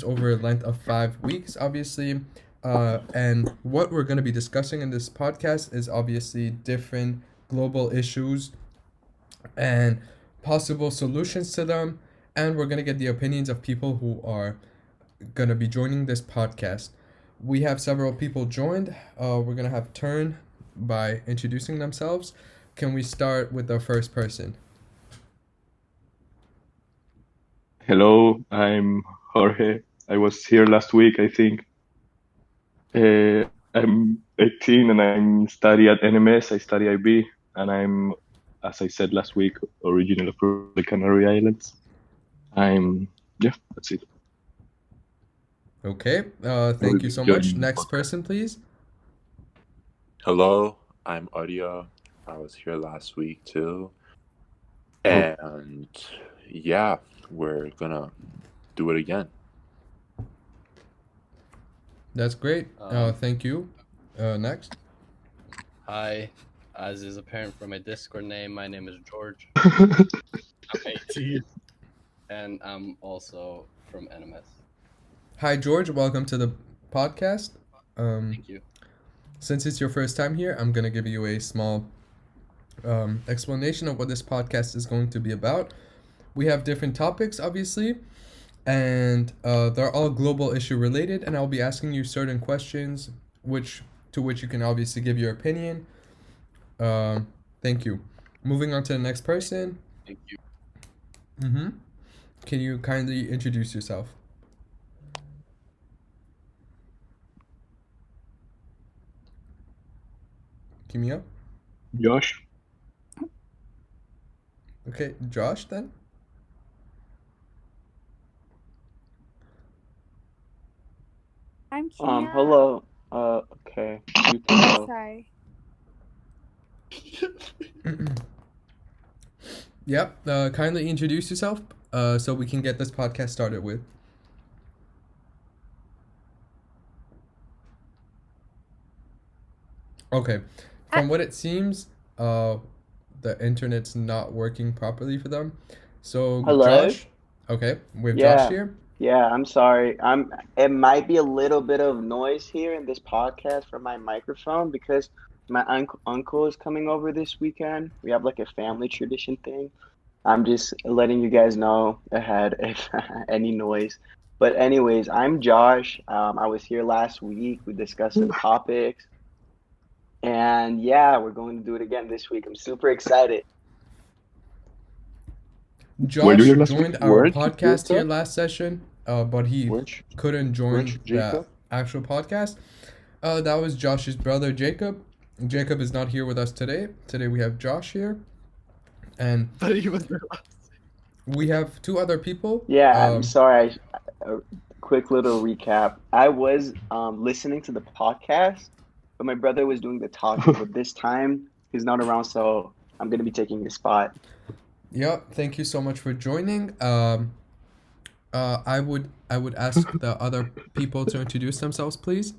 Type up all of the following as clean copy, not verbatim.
over a length of 5 weeks, obviously. And what we're going to be discussing in this podcast is obviously different global issues and possible solutions to them. And we're going to get the opinions of people who are going to be joining this podcast. We have several people joined. We're going to have turn by introducing themselves. Can we start with the first person? Hello, I'm Jorge. I was here last week, I think. I'm 18 and I'm study at NMS. I study IB, and I'm, as I said last week, originally from the Canary Islands. Yeah, that's it. Okay. Sorry Thank you for so much. joining the Next podcast. person, please. Hello, I'm Audio. I was here last week too. Oh, And yeah, we're gonna do it again. That's great. Um, Thank you. Next. Hi, as is apparent from my Discord name, my name is George. I'm 18, and I'm also from NMS. Hi, George. Welcome to the podcast. Thank you. Since it's your first time here, I'm going to give you a small explanation of what this podcast is going to be about. We have different topics, obviously, and they're all global issue related, and I'll be asking you certain questions, which you can obviously give your opinion. Thank you. Moving on to the next person. Thank you. Mm-hmm. Can you kindly introduce yourself? Kimia? Josh. Okay, Josh then? I'm Kimia. Hello. Okay. You can go. Sorry. Yep. Kindly introduce yourself so we can get this podcast started with. Okay. From what it seems, the internet's not working properly for them. So, Hello? Josh. Okay, we have Josh Yeah. here. Yeah, I'm sorry. It might be a little bit of noise here in this podcast from my microphone because my uncle is coming over this weekend. We have like a family tradition thing. I'm just letting you guys know ahead if any noise. But anyways, I'm Josh. I was here last week. We discussed some topics. And yeah, we're going to do it again this week. I'm super excited. Were you Josh here last week? joined our Weren't you here, podcast here sir? last session, but he Weren't you, couldn't weren't join you, the Jacob? actual podcast. That was Josh's brother, Jacob. Jacob is not here with us today. Today we have Josh here, and But he was there last. we have two other people. Yeah, I'm sorry. A quick little recap. I was listening to the podcast, but my brother was doing the talking. But this time he's not around, so I'm gonna be taking his spot. Yeah, thank you so much for joining. I would ask the other people to introduce themselves, please.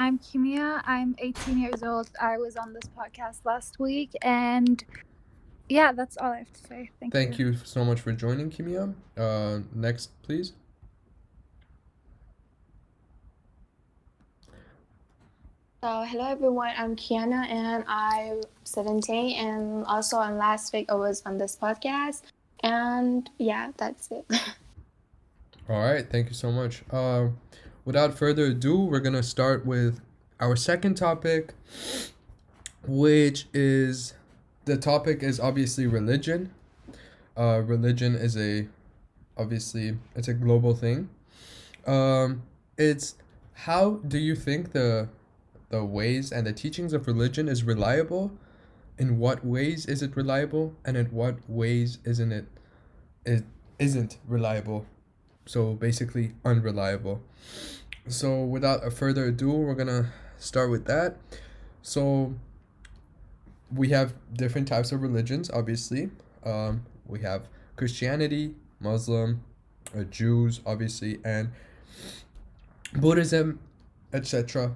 I'm Kimia. I'm 18 years old. I was on this podcast last week, and yeah, that's all I have to say. Thank you so much for joining, Kimia. Next, please. So, hello everyone, I'm Kiana and I'm 17. And also, on last week, I was on this podcast. And yeah, that's it. All right, thank you so much. Without further ado, we're gonna start with our second topic, which is the topic is obviously religion. Religion is obviously it's a global thing. It's how do you think the ways and the teachings of religion is reliable? In what ways is it reliable, and in what ways it isn't reliable? So basically unreliable. So without a further ado, we're gonna start with that. So we have different types of religions, obviously. We have Christianity, Muslim, Jews, obviously, and Buddhism, etc.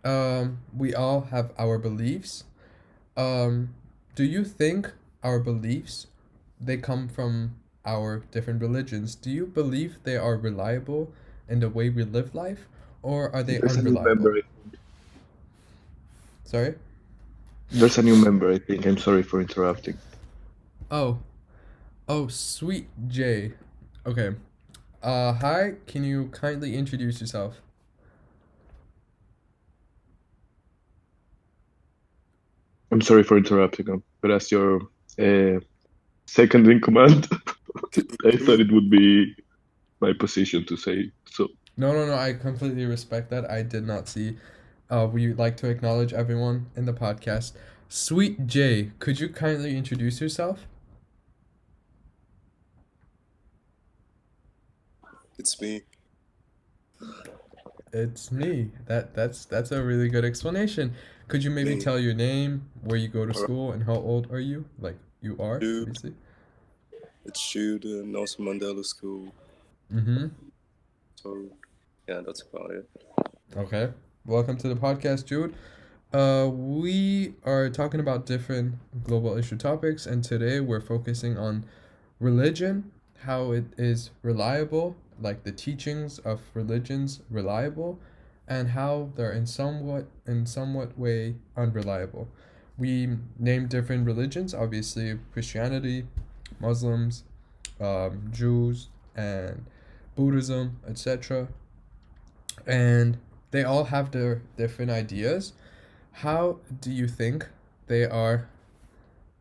we all have our beliefs. Um, do you think our beliefs they come from our different religions? Do you believe they are reliable in the way we live life, or are they There's a new member. unreliable? Sorry? There's a new member, I think. I'm sorry for interrupting. Oh, oh, sweet J. Okay. Hi, can you kindly introduce yourself? I'm sorry for interrupting him, but as your uh, second in command, I thought it would be my position to say so. No, no, no, I completely respect that. I did not see. We would like to acknowledge everyone in the podcast. Sweet J, could you kindly introduce yourself? It's me. It's me. That's a really good explanation. Could you maybe Me. tell your name, where you go to Alright. school, and how old are you? Like you are, Jude. obviously. It's Jude, Nelson Mandela School. Mm-hmm. So, yeah, that's about it. Okay. Welcome to the podcast, Jude. We are talking about different global issue topics, and today we're focusing on religion, how it is reliable, like the teachings of religions reliable, and how they're in somewhat way unreliable. We name different religions, obviously Christianity, Muslims, Jews, and Buddhism, etc. And they all have their different ideas. How do you think they are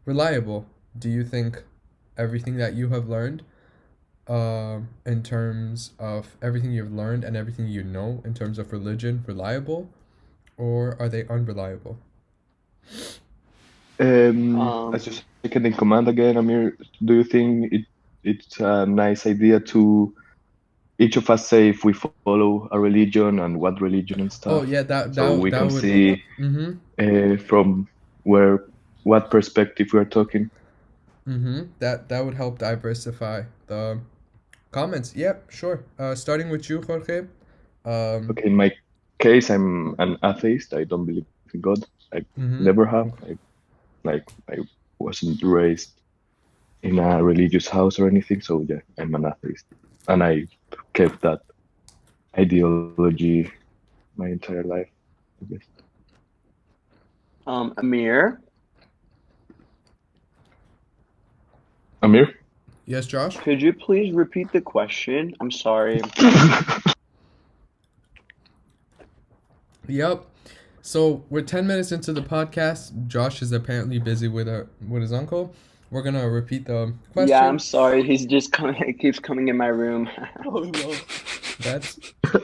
reliable? Do you think everything that you have learned, in terms of everything you've learned and everything you know in terms of religion, reliable, or are they unreliable? As your second in command again, Amir, do you think it's a nice idea to each of us say if we follow a religion and what religion and Oh stuff, yeah, that so that we that can would. see Mm-hmm. from what perspective we are talking? Mm-hmm. That would help diversify the comments. Yep, sure. Starting with you, Jorge. Okay, in my case, I'm an atheist. I don't believe in God. I Mm-hmm. never have. Okay. I wasn't raised in a religious house or anything. So yeah, I'm an atheist, and I kept that ideology my entire life, I guess. Amir, Amir? Yes, Josh. could you please repeat the question? I'm sorry. Yep. So we're 10 minutes into the podcast. Josh is apparently busy with his uncle. We're gonna repeat the Yeah, I'm question. sorry. He's just coming. He keeps coming in my room. Oh no. That's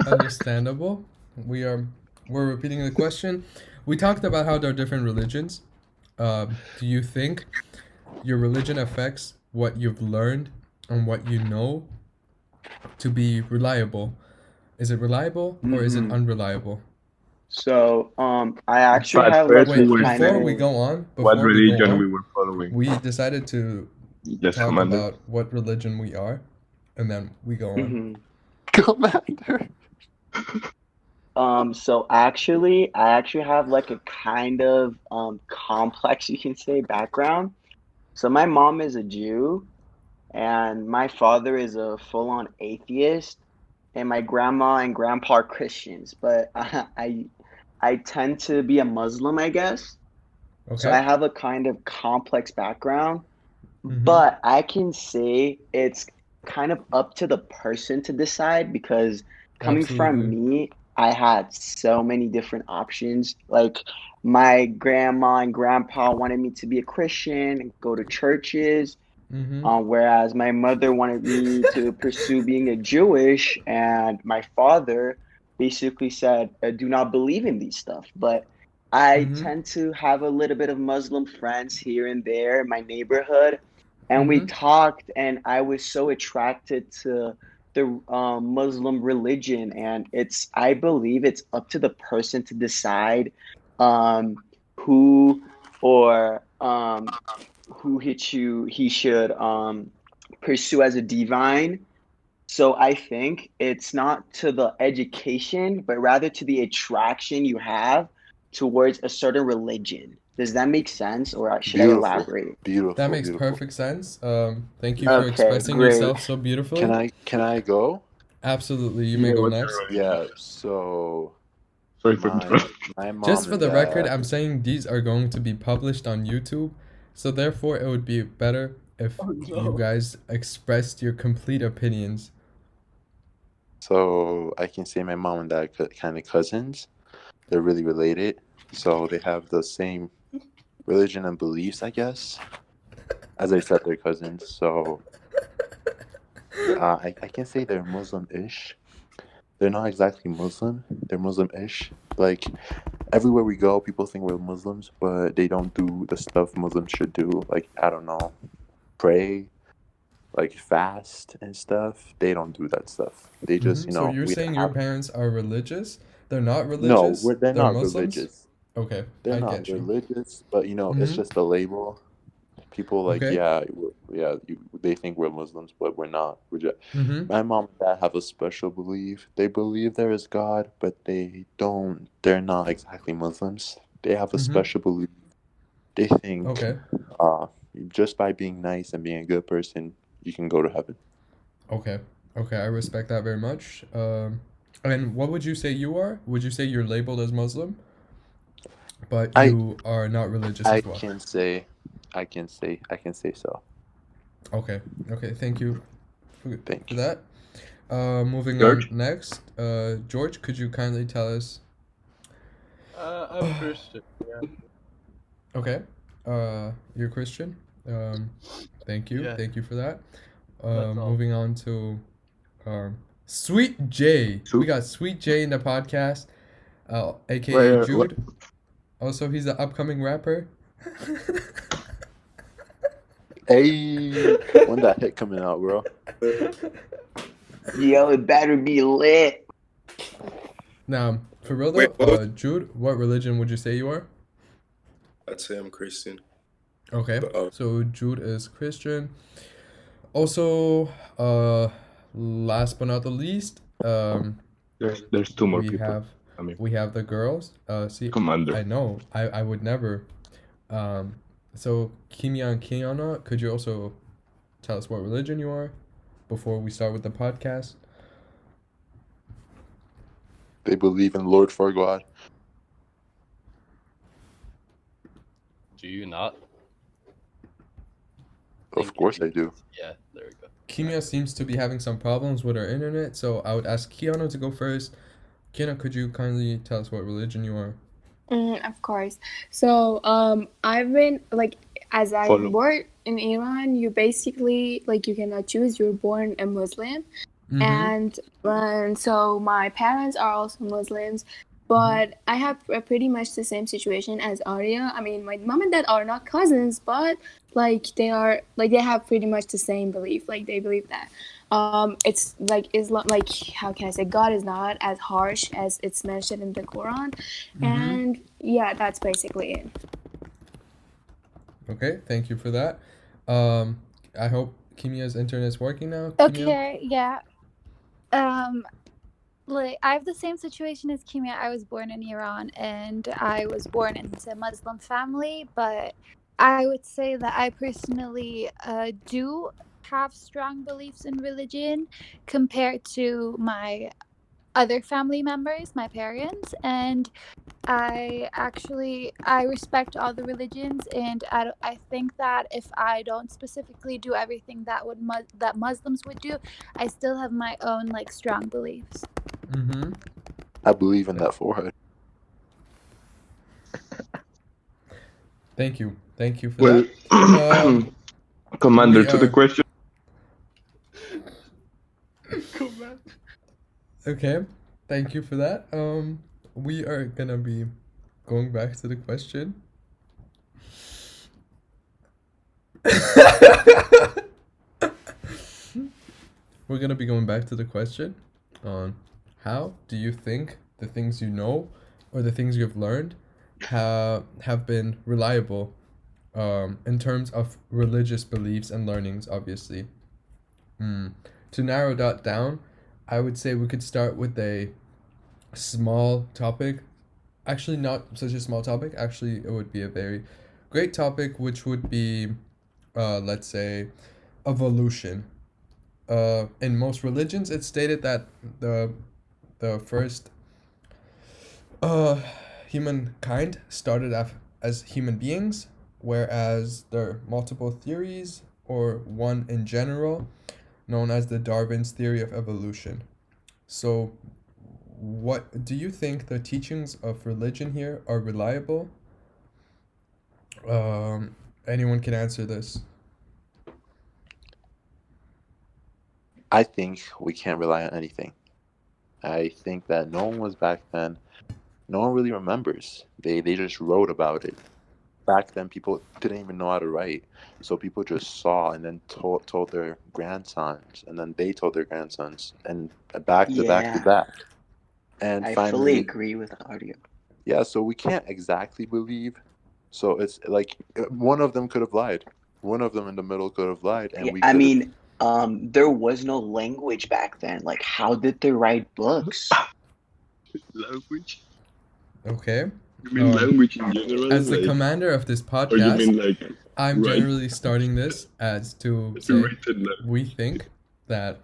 understandable. We are we're repeating the question. We talked about how there are different religions. Do you think your religion affects what you've learned and what you know to be reliable? Is it reliable or is it hmm unreliable? So, I actually But have first, like we a Wait, were kind before we saying of. go on, what religion we were following. we decided to Yes, talk Commander. about what religion we are, and then we go on. hmm Commander. So I actually have like a kind of complex, you can say, background. So my mom is a Jew, and my father is a full-on atheist, and my grandma and grandpa are Christians. But I tend to be a Muslim, I guess. So Okay. I have a kind of complex background, Mm-hmm. but I can say it's kind of up to the person to decide because coming from Absolutely. me, I had so many different options. Like my grandma and grandpa wanted me to be a Christian and go to churches, Mm-hmm. whereas my mother wanted me to pursue being a Jewish, and my father basically said, "Do not believe in these stuff." But I Mm-hmm. tend to have a little bit of Muslim friends here and there in my neighborhood, and we Mm-hmm. talked, and I was so attracted to the Muslim religion, and I believe it's up to the person to decide um, who or who he should pursue as a divine. So I think it's not to the education, but rather to the attraction you have towards a certain religion. Does that make sense, or should I Beautiful, elaborate? That beautiful, makes beautiful. perfect sense. Thank you for Okay, expressing great. yourself so Can beautifully. I go? Absolutely, you may Yeah, go what's next. your religion? Yeah. So Sorry for my interrupting. my Just mom for and the record, dad. I'm saying these are going to be published on YouTube, so therefore it would be better if Oh you no. guys expressed your complete opinions. So I can say my mom and dad kind of cousins. They're really related. So they have the same religion and beliefs, I guess. As I said, they're cousins. So I can say they're Muslim-ish. They're not exactly Muslim. They're Muslim-ish. Like everywhere we go, people think we're Muslims, but they don't do the stuff Muslims should do. Like I don't know, pray, like fast and stuff. They don't do that stuff. They just, So you're we saying your have parents are religious? They're not no. religious? They're They're not Muslims? religious. Okay, They're I not get you. religious, but it's Mm-hmm. just a label. People like, Okay. yeah, yeah, they think we're Muslims, but we're not. We're just, Mm-hmm. my mom and dad have a special belief. They believe there is God, but they don't. They're not exactly Muslims. They have a Mm-hmm. special belief. They think, Okay. uh, just by being nice and being a good person, you can go to heaven. Okay. Okay, I respect that very much. And what would you say you are? Would you say you're labeled as Muslim, but I you are not religious I as well? can say, I can say so. Okay. Okay, thank you for Thank you. that. Moving on George? next. George, could you kindly tell us? I'm Christian. Yeah. Okay. You're Christian. Um, Thank you. Yeah, Thank you for that. that's all. Moving on to Sweet J. We Soup? got Sweet J in the podcast, aka Where, what? Jude. Also, he's an upcoming rapper. Hey, when that hit coming out, bro? Yo, it better be lit. Now, for real Wait, though, what was Jude, what religion would you say you are? I'd say I'm Christian. Okay, But so Jude is Christian. Also, last but not the least, There's two more we people. have I mean, we have the girls. See, I Commander. know, I would never. Um, so Kimia and Kiana, could you also tell us what religion you are before we start with the podcast? They believe in Lord for God. Do you not? Of course I do. Yeah, there we go. Kimia seems to be having some problems with her internet, so I would ask Kiana to go first. Kiana, could you kindly tell us what religion you are? Of course. So, I've been like, as I Follow. born in Iran, you basically like you cannot choose. You're born a Muslim, Mm-hmm. and so my parents are also Muslims, but I have pretty much the same situation as Arya. I mean, my mom and dad are not cousins, but like they have pretty much the same belief. Like they believe that it's like Islam. Like how can I say, God is not as harsh as it's mentioned in the Quran, Mm-hmm. and yeah, that's basically it. Okay, thank you for that. I hope Kimia's internet is working now. Kimia? Okay, yeah. Like I have the same situation as Kimia. I was born in Iran and I was born into a Muslim family, but I would say that I personally do have strong beliefs in religion compared to my other family members, my parents, and I respect all the religions, and I think that if I don't specifically do everything that Muslims would do, I still have my own like strong beliefs. Mm-hmm. I believe in that forehead. Thank you. Thank you for Well, that. Commander, We to the are question. Come on. okay. Thank you for that. We are gonna be going back to the question. We're gonna be going back to the question on how do you think the things you know or the things you've learned have been reliable in terms of religious beliefs and learnings, obviously. to narrow that down, I would say we could start with a small topic. Actually, not such a small topic. Actually, it would be a very great topic, which would be, let's say, evolution. In most religions, it's stated that the the first uh, humankind started as human beings, whereas there are multiple theories, or one in general, known as the Darwin's theory of evolution. So, what do you think the teachings of religion here are reliable? Um, Anyone can answer this. I think we can't rely on anything. I think that no one was back then. No one really remembers. They just wrote about it. Back then, people didn't even know how to write, so people just saw and then told their grandsons, and then they told their grandsons, and back to back to Yeah, back. And I fully finally, agree with audio. yeah. So we can't exactly believe. So it's like one of them could have lied. One of them in the middle could have lied, and Yeah, we I could have. mean, there was no language back then. Like, how did they write books? Language? Okay. You mean language in general? As the Like, commander of this or you podcast, mean like I'm right generally starting this as to say written we language? think that,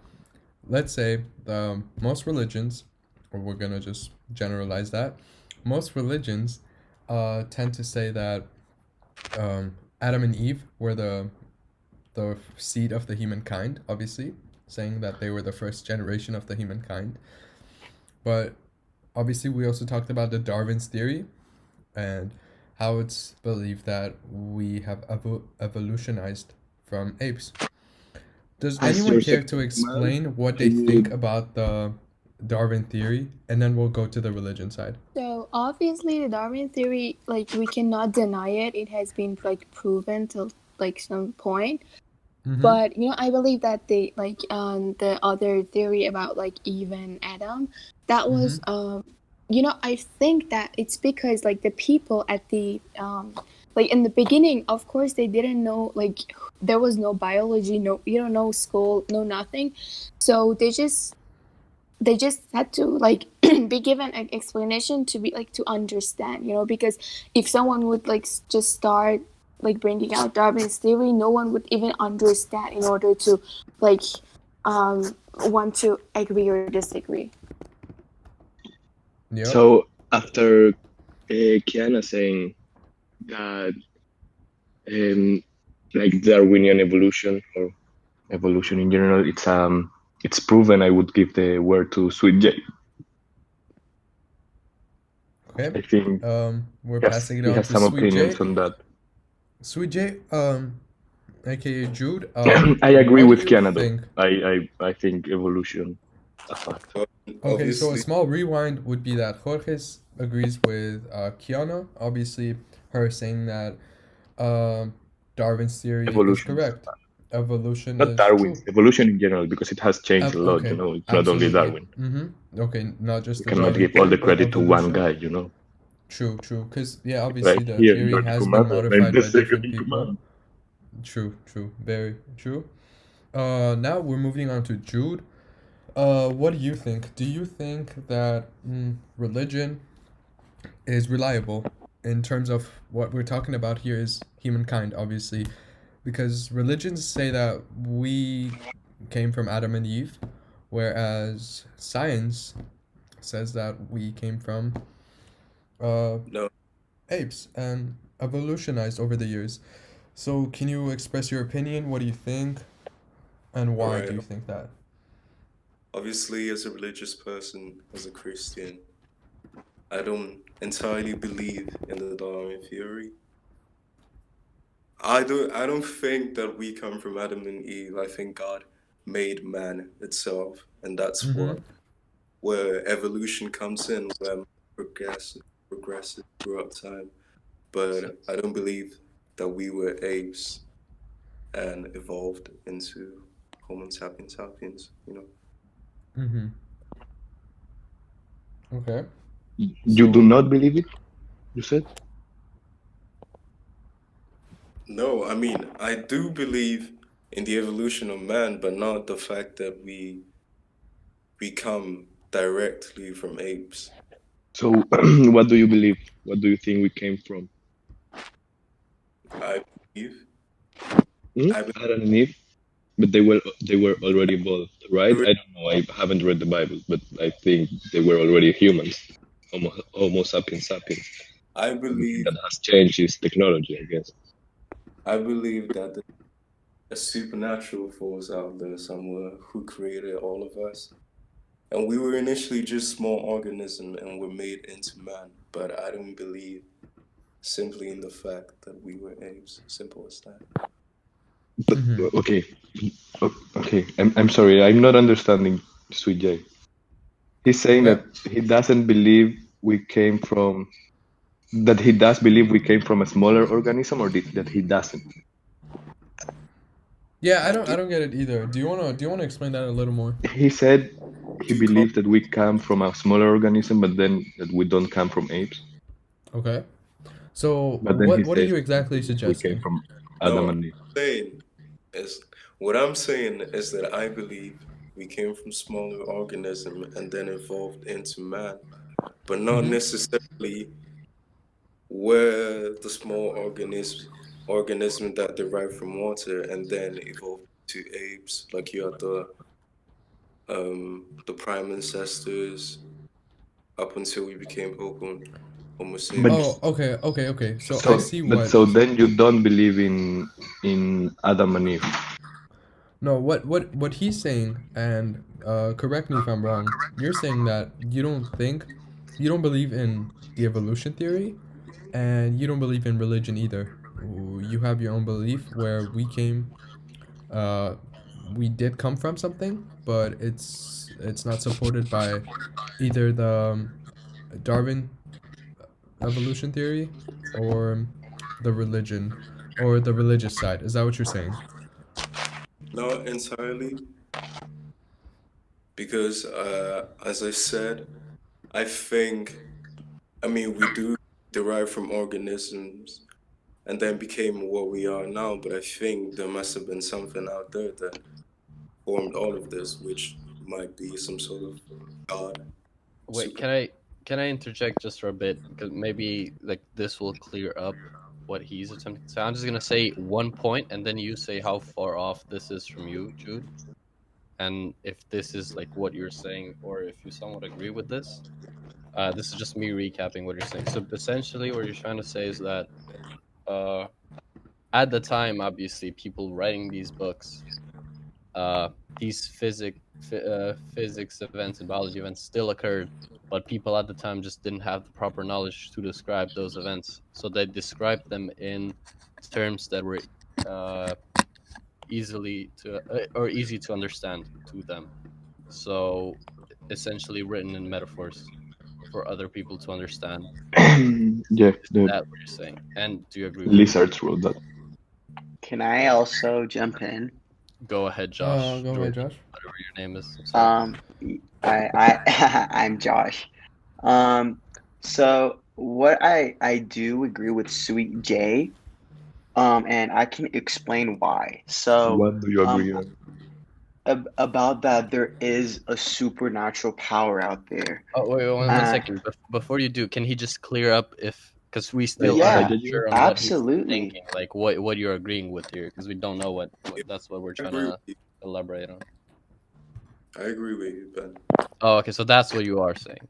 let's say, most religions, or we're gonna just generalize that, most religions tend to say that Adam and Eve were the seed of the humankind, obviously, saying that they were the first generation of the humankind. But obviously, we also talked about the Darwin's theory and how it's believed that we have evolutionized from apes. Does As anyone your care second to command, explain what I they think would. about the Darwin theory, and then we'll go to the religion side? So obviously the Darwin theory, like we cannot deny it. It has been like proven to like some point. Mm-hmm. But I believe that the other theory about like Eve and Adam, that Mm-hmm. was I think that it's because like the people at the like in the beginning, of course they didn't know, like there was no biology, no school, no nothing. So they just had to like be given an explanation to be like to understand, because if someone would like just start like bringing out Darwin's theory, no one would even understand in order to like want to agree or disagree. Yep. So after Kiana saying that um, like Darwinian evolution or evolution in general, it's proven. I would give the word to Sweet J. Okay. I think We're passing it he on has to some Sweet opinions J. on that. Sweet J, aka Jude. I agree What do with you Kiana though. think? I think evolution a fact. Okay, so a Obviously, small rewind would be that Jorge agrees with Kiana. Obviously, her saying that um, Darwin's theory is Evolution is a correct. fact. Evolution Not is Darwin's, true. evolution in general, because it has changed a lot, Okay, It's not only absolutely. Darwin. Okay, not just You the cannot Darwin give all theory, the but credit to one evolution. guy. True. Because, yeah, Right obviously the here, theory you're the has been commander, and I'm modified the by second different in people. command. True. Very true. Now we're moving on to Jude. What do you think? Do you think that religion is reliable in terms of what we're talking about here is humankind, obviously, because religions say that we came from Adam and Eve, whereas science says that we came from uh, no. apes and evolutionized over the years. So, can you express your opinion? What do you think, and All why right. do you think that? Obviously, as a religious person, as a Christian, I don't entirely believe in the Darwin theory. I don't think that we come from Adam and Eve. I think God made man itself, and that's Mm-hmm. where evolution comes in, where man progresses throughout time. But I don't believe that we were apes and evolved into Homo sapiens. Mm-hmm. Okay. You do So, not believe it? You said? No, I mean, I do believe in the evolution of man, but not the fact that we come directly from apes. So, what do you believe? What do you think we came from? I believe. Hmm? I Adam and Eve, but they were already evolved, right? believe. I don't know. I haven't read the Bible, but I think they were already humans. Homo sapiens sapiens. I The only thing believe. that has changed is technology, I guess. I believe that there's a supernatural force out there somewhere who created all of us. And we were initially just small organisms and were made into man. But I don't believe simply in the fact that we were apes. Simple as that. But Mm-hmm. okay, okay. I'm sorry. I'm not understanding Sweet J. He's saying Okay. that he doesn't believe we came from that he does believe we came from a smaller organism, or that he doesn't. Yeah, I I don't do I don't get it either. Do you wanna explain that a little more? He said he do call believes that we come from a smaller organism, but then that we don't come from apes. Okay. So But then he what are says you that exactly we came suggesting? from no Adam and Eve. saying is what I'm saying is that I believe we came from smaller organism and then evolved into man, but not Mm-hmm. necessarily where the small organism that derived from water and then evolved to apes, like you had the prime ancestors up until we became Homo But Oh, sapiens. okay. So I so, see but what. so then you don't believe in Adam and Eve. No, what he's saying, and correct me if I'm wrong. You're saying that you don't believe in the evolution theory, and you don't believe in religion either. You have your own belief where uh, we did come from something, but it's not supported by either the Darwin evolution theory or the religion or the religious side. Is that what you're saying? Not entirely, because as I said, I think, I mean, we do derive from organisms and then became what we are now, but I think there must have been something out there that formed all of this, which might be some sort of God, Wait, super. can I interject just for a bit because maybe like this will clear up what he's attempting to say. I'm just gonna say one point, and then you say how far off this is from you, Jude, and if this is like what you're saying, or if you somewhat agree with this. This is just me recapping what you're saying. So essentially, what you're trying to say is that uh, at the time, obviously, people writing these books, uh, these physics events and biology events still occurred, but people at the time just didn't have the proper knowledge to describe those events. So they described them in terms that were uh, easily to or easy to understand to them. So essentially, written in metaphors for other people to understand. Yeah, Is the that what you're saying? And do you agree with this? lizards wrote that. Can I also jump in? Go ahead, Josh, Go ahead, George, Josh. whatever your name is. I'm sorry. Um, I'm Josh. Um, so what I do agree with Sweet J, and I can explain why. So, What do you um, agree on? about that, there is a supernatural power out there, Oh, wait, one and second. Before you do, can he just clear up if because we still are not yeah, Saiyajin? sure on what he's absolutely. thinking, like what you're agreeing with here, because we don't know what Yeah, that's what we're I trying agree with to you. elaborate on. I agree with you, Ben. Oh, okay, so that's what you are saying.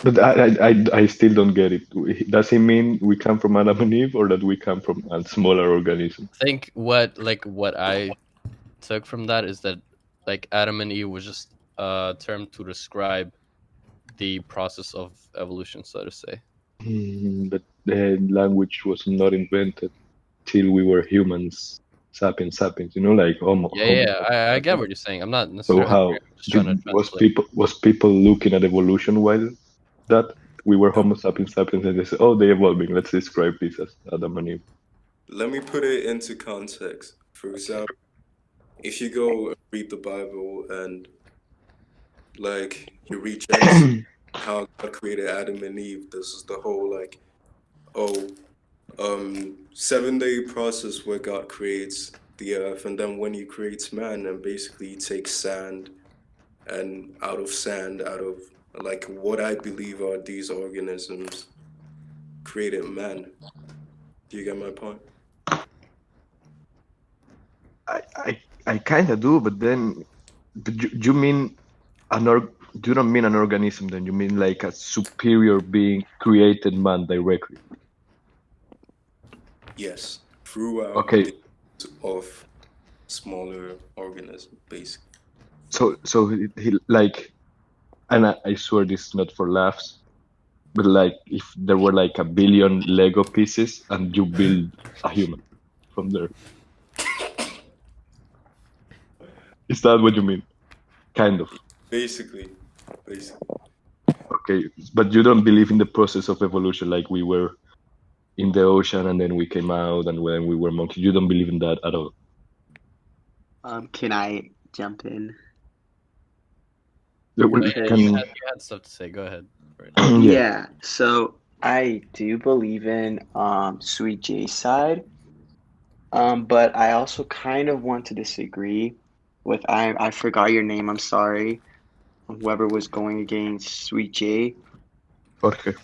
But I still don't get it. Does he mean we come from Adam and Eve, or that we come from a smaller organism? I think what I took from that is that like Adam and Eve was just a term to describe the process of evolution, so to say. But the language was not invented till we were humans, sapiens, sapiens. Like Yeah, Homo I get sapiens. what you're saying. I'm not So necessarily how agreeing. I'm just trying to translate. was people looking at evolution while that we were No, Homo sapiens sapiens, and they said, "Oh, they're evolving. Let's describe this as Adam and Eve." let me put it into context. For example, if you go and read the Bible and like you read Genesis, how God created Adam and Eve, this is the whole like, oh, 7-day process where God creates the earth, and then when he creates man, and basically he takes sand, and out of sand, out of like what I believe are these organisms, created man. Do you get my point? I kind of do, but then, you mean you don't mean an organism, then you mean like a superior being created man directly. Yes, throughout Okay, the of smaller organisms, basically. so he like, and I swear this is not for laughs, but like if there were like a billion Lego pieces and you build a human from there, is that what you mean? Kind of. Basically, basically. Okay, but you don't believe in the process of evolution, like we were in the ocean and then we came out and when we were monkeys. You don't believe in that at all. Can I jump in? Yeah, No, we yeah, Because can. you had stuff to say. Go ahead. Right. Yeah. yeah, so I do believe in Sweet J's side, but I also kind of want to disagree with I forgot your name. I'm sorry. Whoever was going against Sweet J, Jorge.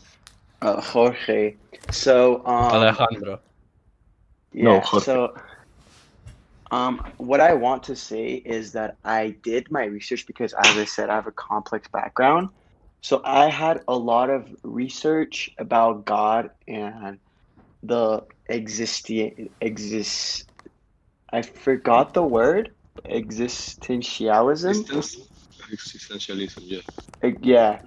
Jorge. So Alejandro. No, yeah, Jorge. so what I want to say is that I did my research because, as I said, I have a complex background. So I had a lot of research about God and the exist. I forgot the word existentialism. Existence. Existentialism. Yeah. Yeah,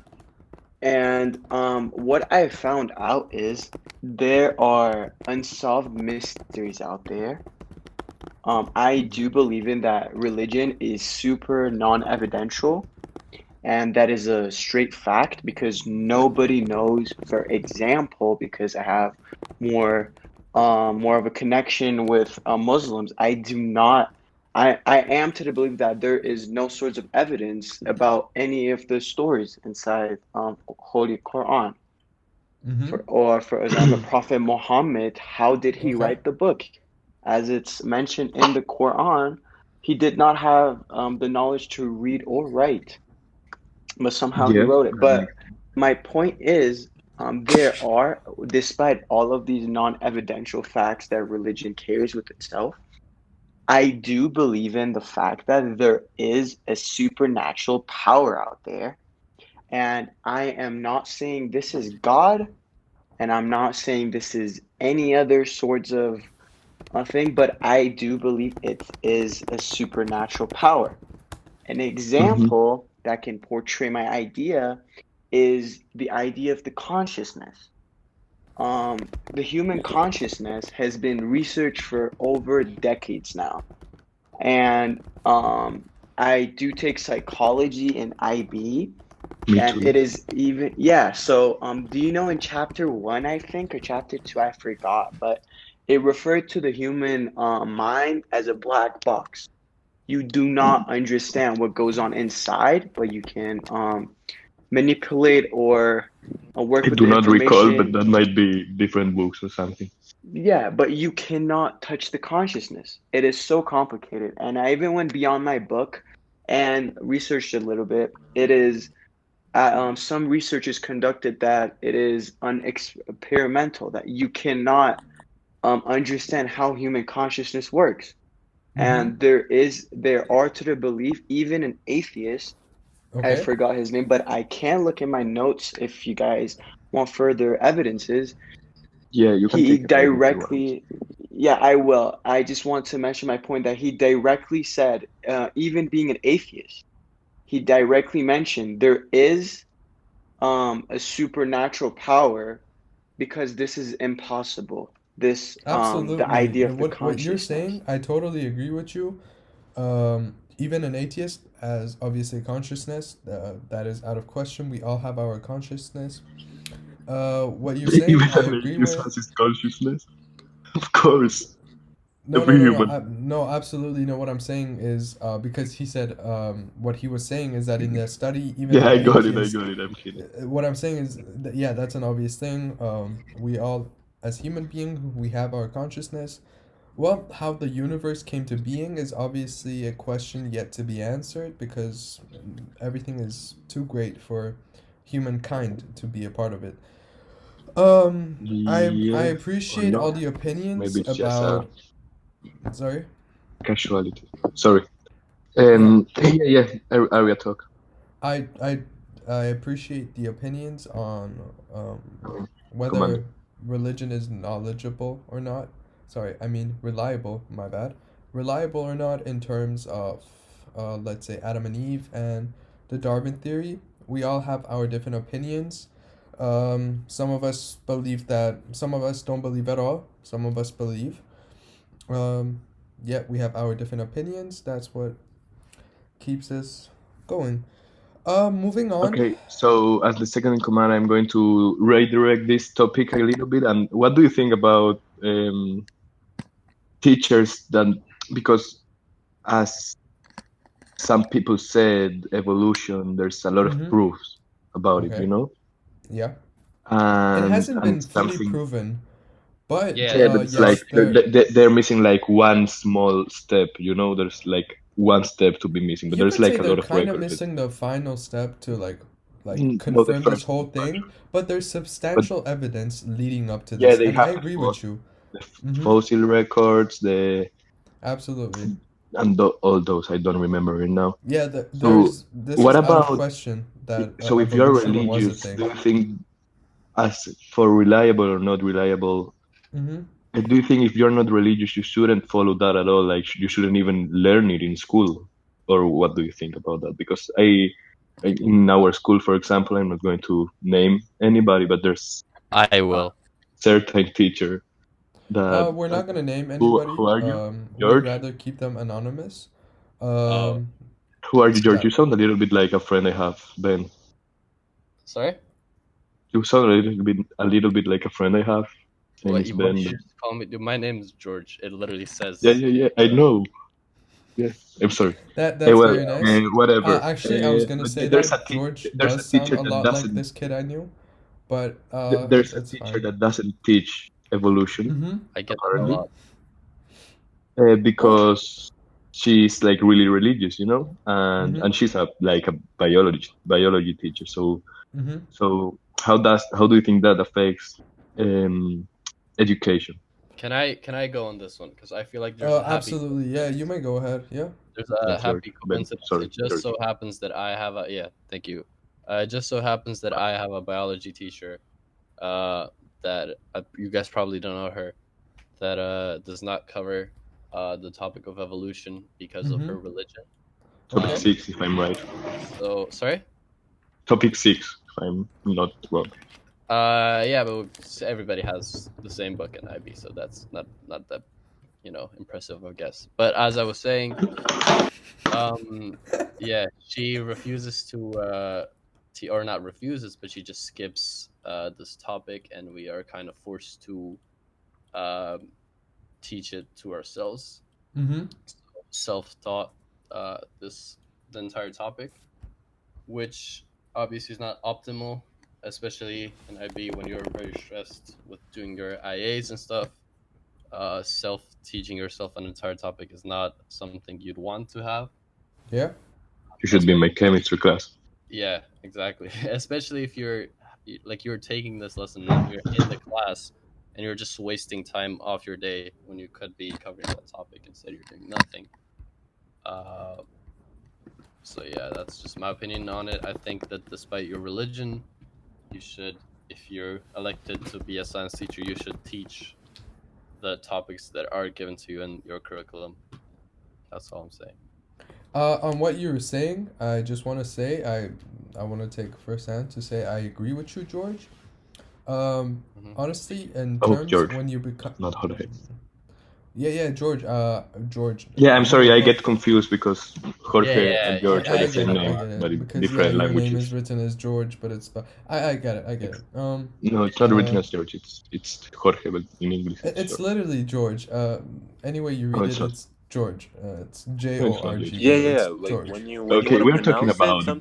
and what I found out is there are unsolved mysteries out there. I do believe in that religion is super non-evidential, and that is a straight fact because nobody knows. For example, because I have more more of a connection with Muslims, I do not. I am to the belief that there is no sorts of evidence about any of the stories inside Holy Quran. Mm-hmm. For example, Prophet Muhammad, how did he Okay. write the book? As it's mentioned in the Quran, he did not have the knowledge to read or write, but somehow he Yeah, wrote it. that But makes my point is, there are, despite all of these non-evidential facts that religion carries with itself, I do believe in the fact that there is a supernatural power out there. And I am not saying this is God, and I'm not saying this is any other sorts of thing, but I do believe it is a supernatural power. An sense. example that can portray my idea is the idea of the consciousness. The human consciousness has been researched for over decades now, and I do take psychology in IB, Me and too. it is even yeah. So, do you know in chapter one, I think, or chapter two, I forgot, but it referred to the human mind as a black box. You do not understand what goes on inside, but you can manipulate or I work with do the not recall, but information. that might be different books or something. Yeah, but you cannot touch the consciousness. It is so complicated. And I even went beyond my book and researched a little bit. It is some researchers conducted that it is experimental, that you cannot understand how human consciousness works. Mm-hmm. And there are to the belief, even an atheist, I Okay. forgot his name, but I can look in my notes if you guys want further evidences. Yeah, you can He take a break if you want. directly, yeah, I will. I just want to mention my point that he directly said, even being an atheist, he directly mentioned there is a supernatural power because this is impossible. This the Absolutely. idea of the What you're consciousness. saying, I totally agree with you. Even an atheist has obviously consciousness. That is out of question. We all have our consciousness. What you're saying, Even I an agree atheist with. has his consciousness. Of course, No, no, every no, no. human. No, absolutely. No, what I'm saying is because he said what he was saying is that in the study, even Yeah, an I got it. I atheist. got it. I'm kidding. What I'm saying is, yeah, that's an obvious thing. We all, as human beings, we have our consciousness. Well, how the universe came to being is obviously a question yet to be answered because everything is too great for humankind to be a part of it. I Yes or appreciate no? all the opinions Maybe it's just a about. Sorry. casualty. Sorry. Yeah. Yeah, yeah. Area talk. I I I appreciate the opinions on Um, whether Commander. religion is knowledgeable or not. Sorry, I mean reliable. My bad. Reliable or not in terms of, let's say Adam and Eve and the Darwin theory. We all have our different opinions. Some of us believe that. Some of us don't believe at all. Some of us believe. Um, yeah, we have our different opinions. That's what keeps us going. Moving on. Okay, so as the second in command, I'm going to redirect this topic a little bit. And what do you think about teachers that, because as some people said, evolution, there's a lot of Mm-hmm. proofs about it, Okay. Yeah. It hasn't and been fully something. proven, but Yeah, Yeah, but it's like yes, there. they're missing like one small step. There's like one step to be missing, but You there's could say like a they're lot of kind of records. Let's missing the final step to like No, the confirm this first whole step thing, actually. but there's But substantial evidence leading up to yeah, this, they and I have agree with you. the Mm-hmm. fossil records, the Absolutely. and all those I don't remember it now. Yeah, So there's this what is out of about question that so if you're evolution was a religious, do thing. you think as for reliable or not reliable? Mm-hmm. Do you think if you're not religious, you shouldn't follow that at all? Like you shouldn't even learn it in school, or what do you think about that? Because in our school, for example, I'm not going to name anybody, but there's I a will. certain teacher that We're not gonna name who anybody. are you, We'd George? rather keep them anonymous. Oh, Um, Who are you, George? that You sound a little bit like a friend I have, Ben. sorry. You sound a little bit like a friend I have. His name What is you? Why Ben. do But you just call me? Dude, my name is George. It literally yeah, says. yeah, yeah. I know. Yeah, I'm sorry. that's Well, very nice. whatever. Actually, I was gonna But say there's that George there's a does sound teacher a that lot like doesn't this kid I knew, but there's a it's teacher fine. that doesn't teach evolution Mm-hmm. I get that a apparently, Mm-hmm. lot. Well. because she's like really religious, and Mm-hmm. she's a like a biology teacher. So Mm-hmm. how do you think that affects um, education? Can I go on this one? Because I feel like there's a happy Absolutely. Yeah, you may go ahead. Yeah. there's a Thanks, George. happy Ben, coincidence. sorry, It just George. so happens that I have a yeah. Thank you. It just so happens that I have a biology teacher. Uh, that you guys probably don't know her. That does not cover the topic of evolution because of Mm-hmm. her religion. Topic Okay. Um. 6, if I'm right. So sorry. Topic 6, if I'm not wrong. Yeah, but everybody has the same book in IB, so that's not that impressive, I guess. But as I was saying, yeah, she refuses or not refuses, but she just skips this topic, and we are kind of forced to um, teach it to ourselves, Mm-hmm. self-taught this the entire topic, which obviously is not optimal, especially in IB when you're very stressed with doing your IAs and stuff. Self teaching yourself an entire topic is not something you'd want to have. Yeah. You should be in Especially, my chemistry class. yeah, exactly. Especially if you're taking this lesson and you're in the class and you're just wasting time off your day when you could be covering that topic. Instead you're doing nothing. Uh, so yeah, that's just my opinion on it. I think that despite your religion, you should, if you're elected to be a science teacher, you should teach the topics that are given to you in your curriculum. That's all I'm saying. On what you were saying, I just want to say I want to take first hand to say I agree with you, George. Hmm. Honestly, in Oh, terms George, when you become. not Jorge. Yeah, yeah, George. George. Yeah, I'm sorry, I Look, get confused because Yeah, Jorge yeah, and yeah. George are I the get same it. I name, get but it. in Because yeah, different your name languages. is written as George, but it's I get it. I get it. No, it's not written Uh, as George. It's Jorge, but in English it's it's George. literally George. Any way you No, read it's it, not. it's George. It's J No, O it's not R G George. Yeah, E. yeah. It's Like George. when you Okay, want to we're talking pronounce it, about religion.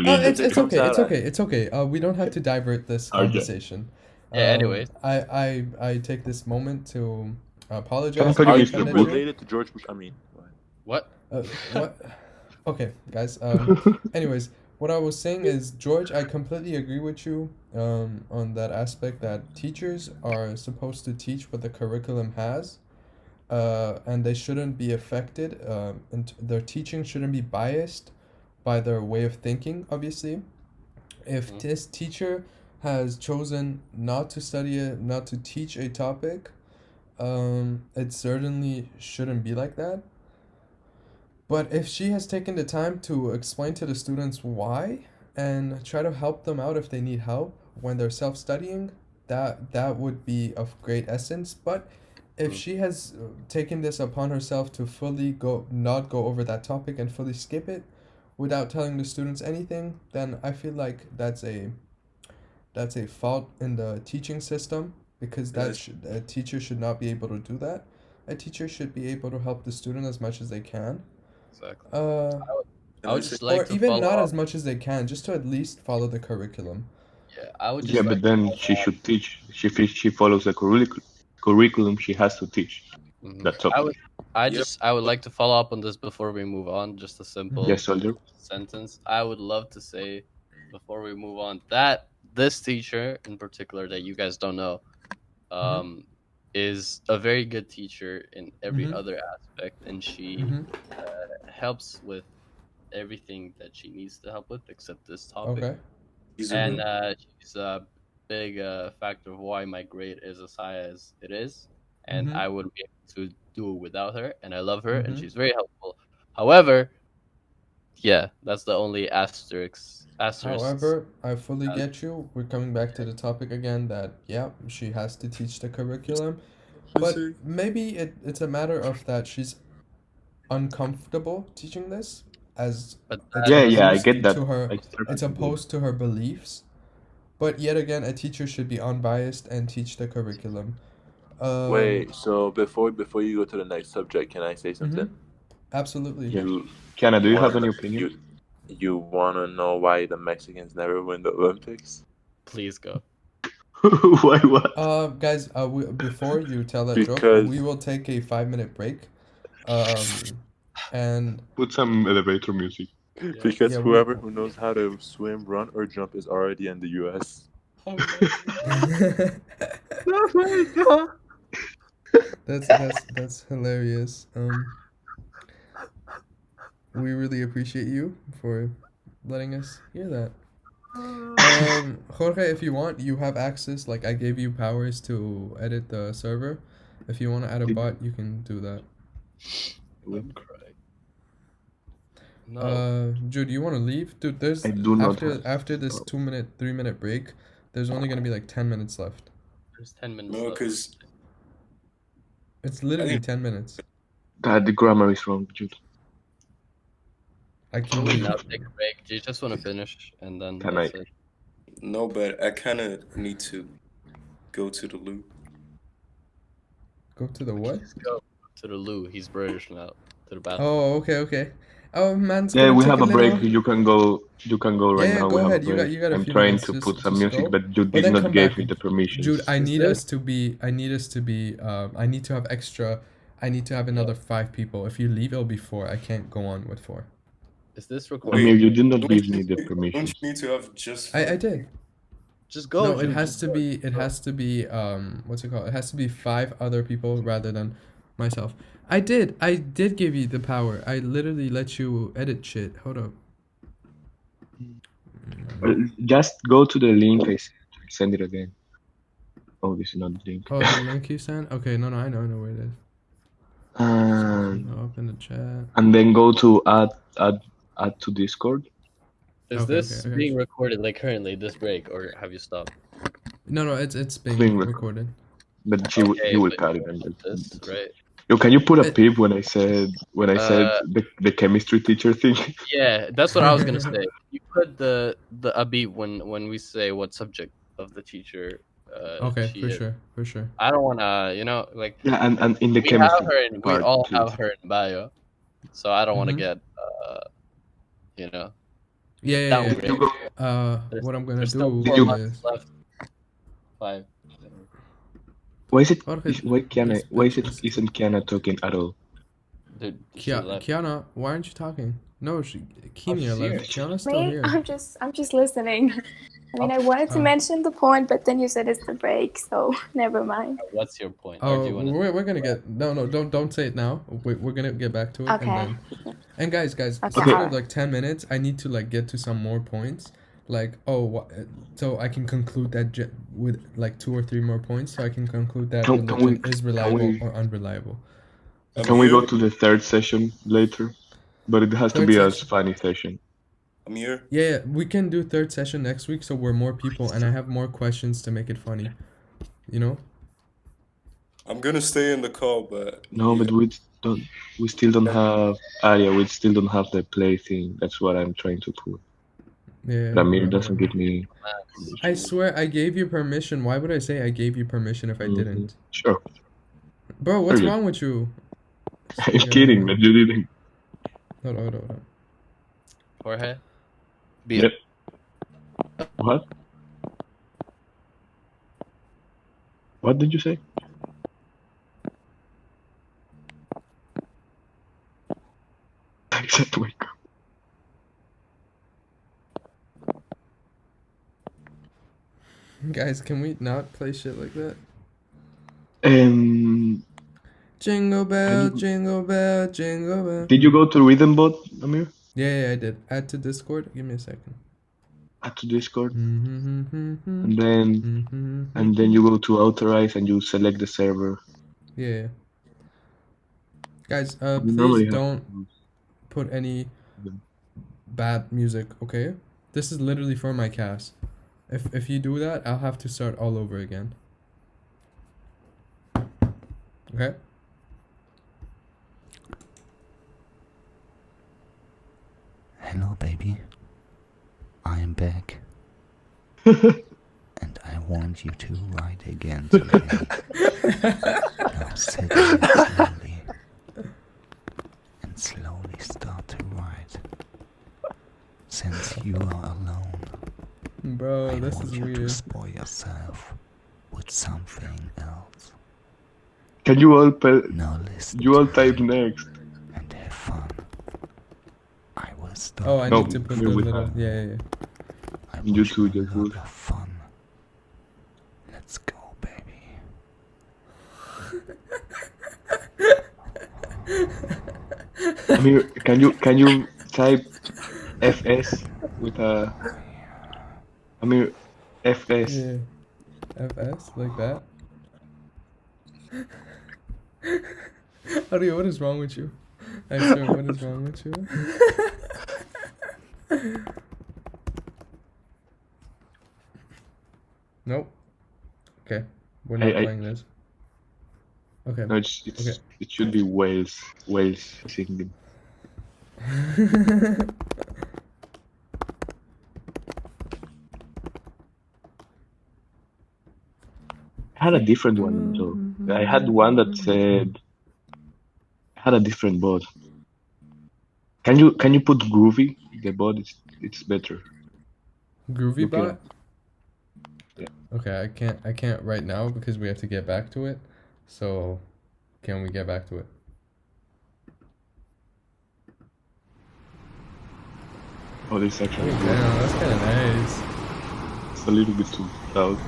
sometimes it It's comes okay. out. It's okay. It's okay. We don't have to divert this Arja. conversation. Yeah. Anyways, I take this moment to I Can I apologize call if you I Are Mr. you offended Wood? you. related to George Bush? I mean, What? What? Okay, guys. Anyways, what I was saying is, George, I completely agree with you on that aspect that teachers are supposed to teach what the curriculum has, and they shouldn't be affected, and their teaching shouldn't be biased by their way of thinking, obviously. If Mhm. this teacher has chosen not to study it, not to teach a topic, it certainly shouldn't be like that. But if she has taken the time to explain to the students why and try to help them out if they need help when they're self-studying, that would be of great essence. But if Mm, she has taken this upon herself to fully go not go over that topic and fully skip it without telling the students anything, then I feel like that's a fault in the teaching system because That's a teacher should not be able to do that. A teacher should be able to help the student as much as they can. exactly. Uh, I and I would say just like or to even follow not up. as much as they can, just to at least follow the curriculum. Yeah, I would Yeah, just but like to then follow she up. should teach. She follows the curriculum. She has to teach Mhm. that topic. yep. I would like to follow up on this before we move on. Just a Mm-hmm. simple Yes, soldier. sentence. I would love to say before we move on that this teacher in particular that you guys don't know Mm-hmm. um, is a very good teacher in every Mm-hmm. other aspect, and she Mm-hmm. helps with everything that she needs to help with except this topic. Okay. He's a And Mm-hmm. real she's a big factor of why my grade is as high as it is, and Mm-hmm. I wouldn't be able to do it without her. And I love her, and Mm-hmm. she's very helpful. However, yeah, that's the only asterisk. However, I fully get you. We're coming back to the topic again that, yeah, she has to teach the curriculum, but say. maybe it's a matter of that she's uncomfortable teaching this as But it's Yeah, yeah, I opposed get that. to her I it's perfectly get. opposed to her beliefs. But yet again, a teacher should be unbiased and teach the curriculum. Um, wait. So before you go to the next subject, can I say mm-hmm. something? Absolutely. Yeah, You Kiana, do you have any wanna opinion? you wanna know why the Mexicans never win the Olympics? please go. Why? What? Guys, before you tell that joke, we Because will take a 5 minute break. Um, and Put some elevator music. Yeah. because yeah, we. whoever who knows how to swim, run, or jump is already in the U.S. Oh my god. Oh my god! That's hilarious. We really appreciate you for letting us hear that. Jorge, if you want, you have access. Like I gave you powers to edit the server. If you want to add a Did bot, you can do that. you? I'm crying. No. Jude, you want to leave? Dude, I there's do not have after this power. 2 minute, 3 minute break, there's only gonna be like 10 minutes left. There's 10 minutes No, left. because It's I literally didn't. 10 minutes. God, the grammar is wrong, Jude. I Can can we leave. now take a break? Do you just want to finish and then Can I? that's it? No, but I kind of need to go to the loo. Go to the what? Please go to the loo. He's British now. To the bathroom. Oh, okay, okay. Oh, man's Yeah, gonna we take have a a break. little. You can go. You can go right Yeah, yeah, now. We go have a ahead. break. You got a I'm few trying minutes. to put some Just music, go. but you But did then not come give back. me the Jude, permissions. I Is need this us to be. I need us to be. I need to have extra. I need to have yeah? another 5 people. If you leave, it'll be four. I can't go on with four. Is this Amir, recording? Wait, you did not don't give you me the don't permissions. you need to have just I 5 did. Just go, No, it Jude. has Just to go. be. Just It go. has to be. What's it called? It has to be 5 other people rather than myself. I did. I did give you the power. I literally let you edit shit. Hold up. Just go to the link I sent. Send it again. Oh, this is not the link. Oh, the link you sent. Okay, no, I know where it is. um, Open the chat. and then go to add to Discord. Is Okay, okay, this I got being you. recorded like currently this break, or have you stopped? No, no, it's being Being recorded. recorded. But he Okay, will but cut you it and want this, that's it. right? Yo, can you put a It, peep when I said Uh, the chemistry teacher thing? yeah, that's what I was gonna say. You put the a beat when we say what subject of the teacher okay, she for is. sure, for sure. I don't wanna, like Yeah, and in the we have chemistry her in, we part, all please. have her in bio, so I don't want to Mm-hmm. get you know Yeah, yeah, yeah. Did you downgrade. go? There's What I'm gonna there's still do Did four you? months is left. 5. Why is it? Jorge, Why Kiana? please, Why please, is it? please. Isn't Kiana talking at all? Dude, she left. Kiana, why aren't you talking? No, Oh, Kimia she's here. left. Kiana's still Me? here. I'm just listening. I mean, I wanted to Oh. mention the point, but then you said it's the break, so never mind. What's your point? Or do Oh, you want to? we're gonna get no, don't say it now. We're gonna get back to it, and Okay. then guys, Okay, since we have alright. like 10 minutes, I need to like get to some more points, like so I can conclude that with like 2 or 3 more points, so I can conclude that Can we? religion is Can reliable we? or unreliable. I'm Can we go here. to the third session later? But it has to Third be a session. funny session. I'm here. Yeah, we can do third session next week, so we're more people, and I have more questions to make it funny. You know? I'm gonna stay in the call, but No, but yeah. we don't. We still don't have. Yeah, we still don't have the play thing. That's what I'm trying to prove. Yeah. But Amir Whatever. doesn't give me I permission. swear I gave you permission. Why would I say I gave you permission if I didn't? Sure. Bro, what's Very good. wrong with you? I'm kidding, but you didn't. Hold on. Jorge? Be Yep. What? What did you say? Except wake up. Guys, can we not play shit like that? Can Jingle bell, you, jingle bell, jingle bell. did you go to Rhythm Bot, Amir? Yeah, I did. Add to Discord. Give me a second. Add to Discord, Mm-hmm. and then you go to authorize and you select the server. Yeah. Guys, You please normally have don't put any bad music, okay? This is literally for my CAS. If you do that, I'll have to start all over again. Okay? Hello, baby. I am back. And I want you to write again today. Now sit down slowly. And slowly start to write. Since you are alone, Bro, I this want is you to weird. spoil yourself with something else. Can you all Now listen you all to type me next? and have fun. I will stop. Oh, I No, need to put we the will little... have. Yeah. I You wish too, you a just lot good. of fun. Let's go, baby. Amir, can you type FS with a Amir FS? Yeah. FS, like that. Ario, what is wrong with you? I swear, what is wrong with you? Nope. Okay, we're not I playing this. Okay. no, it's Okay. it should be Wales singing. I had a different one though. I had one that said I had a different bot. Can you put groovy? The bot it's better. Groovy Look it bot? up. Yeah. Okay, I can't right now because we have to get back to it. So, can we get back to it? Oh, this Oh, actually damn, good. that's kind of nice. It's a little bit too loud.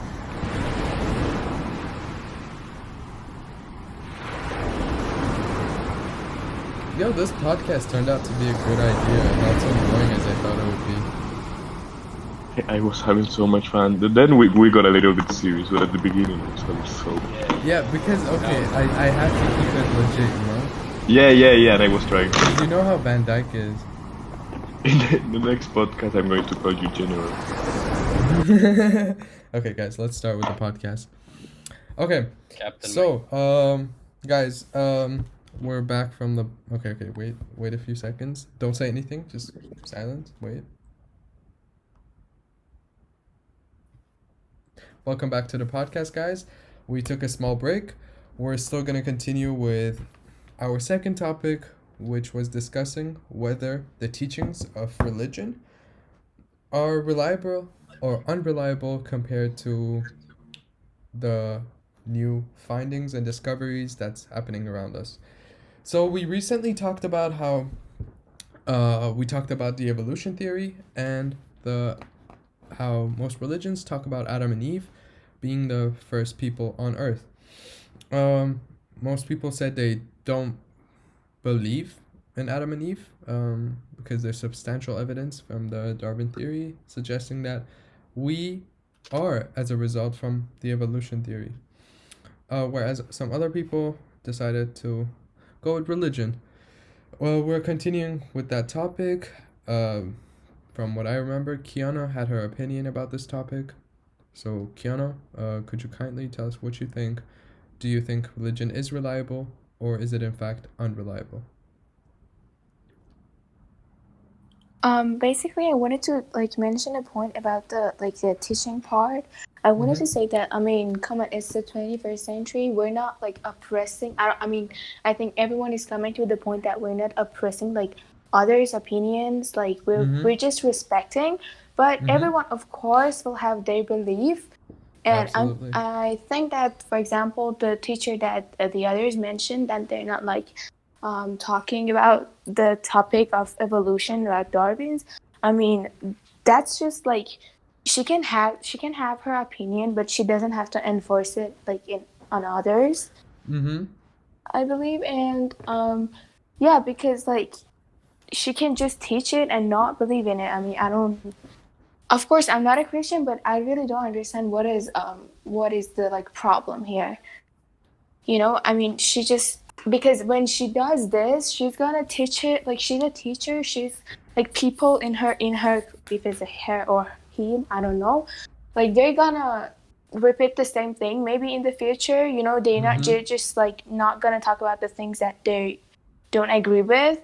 Yo, this podcast turned out to be a good idea, not so annoying as I thought it would be. I was having so much fun. Then we got a little bit serious, but at the beginning it was so. Yeah, because, okay, I have to keep it legit, you know? Yeah, and I was trying. You know how Van Dyke is. In the next podcast, I'm going to call you General. Okay, guys, let's start with the podcast. Okay, Captain so, guys, we're back from the... Okay, wait a few seconds. Don't say anything, just silence, wait. Welcome back to the podcast, guys. We took a small break. We're still going to continue with our second topic, which was discussing whether the teachings of religion are reliable or unreliable compared to the new findings and discoveries that's happening around us. So we recently talked about how we talked about the evolution theory and the how most religions talk about Adam and Eve being the first people on Earth. Most people said they don't believe in Adam and Eve because there's substantial evidence from the Darwin theory suggesting that we are as a result from the evolution theory. Whereas some other people decided to go with religion. Well, we're continuing with that topic. From what I remember, Kiana had her opinion about this topic. So, Kiana, could you kindly tell us what you think? Do you think religion is reliable, or is it in fact unreliable? Basically, I wanted to mention a point about the teaching part. I wanted to say that, I mean, come on, it's the 21st century. We're not oppressing. I mean, I think everyone is coming to the point that we're not oppressing others' opinions. Like we're just respecting, but everyone, of course, will have their belief. And Absolutely. I think that, for example, the teacher that the others mentioned, that they're not talking about the topic of evolution, like Darwin's. I mean, that's just she can have her opinion, but she doesn't have to enforce it on others. I believe, and yeah, because she can just teach it and not believe in it. I mean, I don't. Of course, I'm not a Christian, but I really don't understand what is the problem here. I mean, she just, because when she does this, she's gonna teach it, she's a teacher. She's people in her, if it's a her or him, I don't know, they're gonna repeat the same thing maybe in the future. They're just not gonna talk about the things that they don't agree with,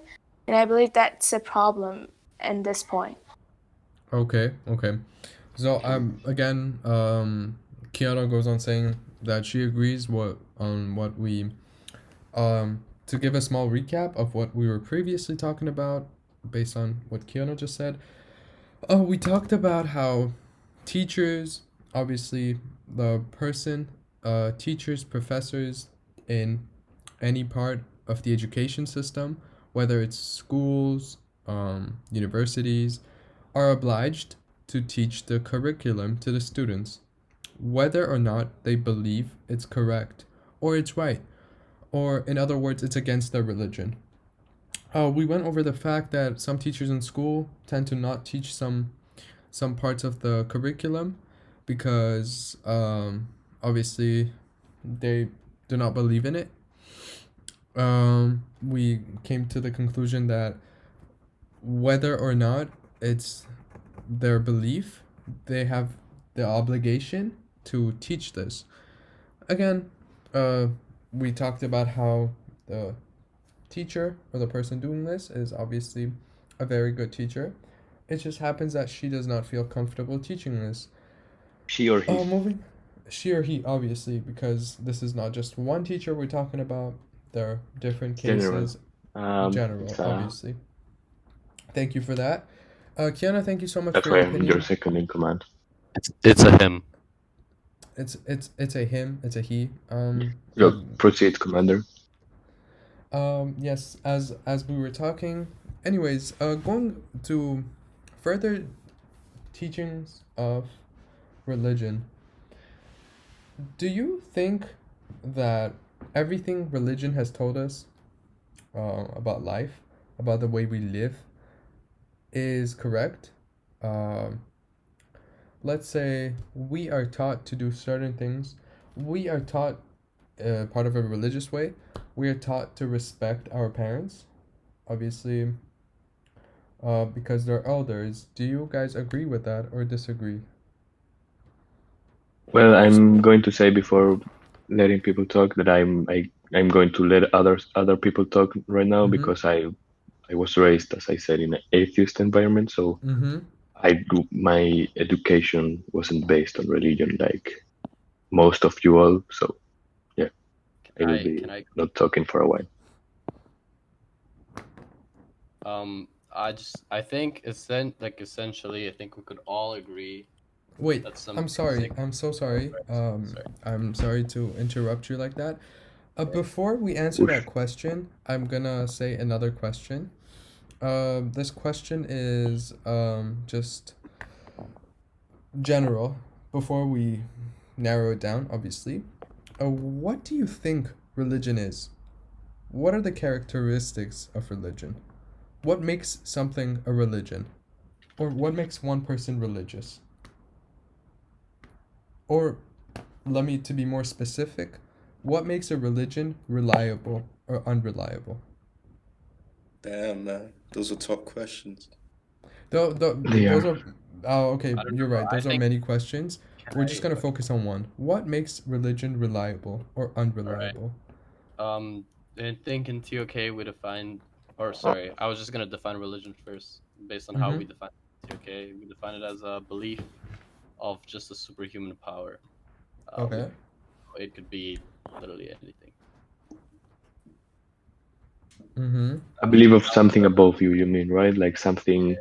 and I believe that's a problem at this point. Okay, okay. So again, Kiana goes on saying that she agrees what we to give a small recap of what we were previously talking about based on what Kiana just said. We talked about how teachers, obviously the person, teachers, professors in any part of the education system, whether it's schools, universities, are obliged to teach the curriculum to the students, whether or not they believe it's correct or it's right, or in other words, it's against their religion. We went over the fact that some teachers in school tend to not teach some parts of the curriculum because obviously they do not believe in it. We came to the conclusion that whether or not it's their belief, they have the obligation to teach this. Again, uh, we talked about how the teacher or the person doing this is obviously a very good teacher. It just happens that she does not feel comfortable teaching this. She or he. Moving. She or he, obviously, because this is not just one teacher we're talking about. There are different General. cases. General, It's, obviously. Thank you for that. Kiana, thank you so much that's for your why I'm your opinion. second in command. It's a him. It's a him. It's a he. Proceed, Commander. Yes. As we were talking. Anyways, going to further teachings of religion. Do you think that everything religion has told us about life, about the way we live, is correct? Um, let's say we are taught to do certain things. We are taught, part of a religious way, we are taught to respect our parents, obviously, because they're elders. Do you guys agree with that or disagree? Well, I'm going to say before letting people talk that I'm going to let other people talk right now because I was raised, as I said, in an atheist environment, so my education wasn't based on religion like most of you all. So yeah, I will be Can I not talking for a while. I think essentially I think we could all agree Wait, That's some I'm sorry. basic. I'm so sorry. Sorry. I'm sorry to interrupt you like that. Before we answer Whoosh. that question, I'm gonna say another question. This question is just general. Before we narrow it down, obviously, what do you think religion is? What are the characteristics of religion? What makes something a religion? Or what makes one person religious? Or let me to be more specific, what makes a religion reliable or unreliable? Damn, man. Those are top questions. Those Yeah. are oh okay, I don't you're know. right. I Those are think many questions. can We're just I? gonna focus on one. What makes religion reliable or All right. unreliable? I think in TOK we define, or sorry, I was just gonna define religion first based on how Mm-hmm. we define TOK. We define it as a belief of just a superhuman power. We Okay. it could be literally anything. Mm-hmm. I believe of something above you, you mean, right? Like something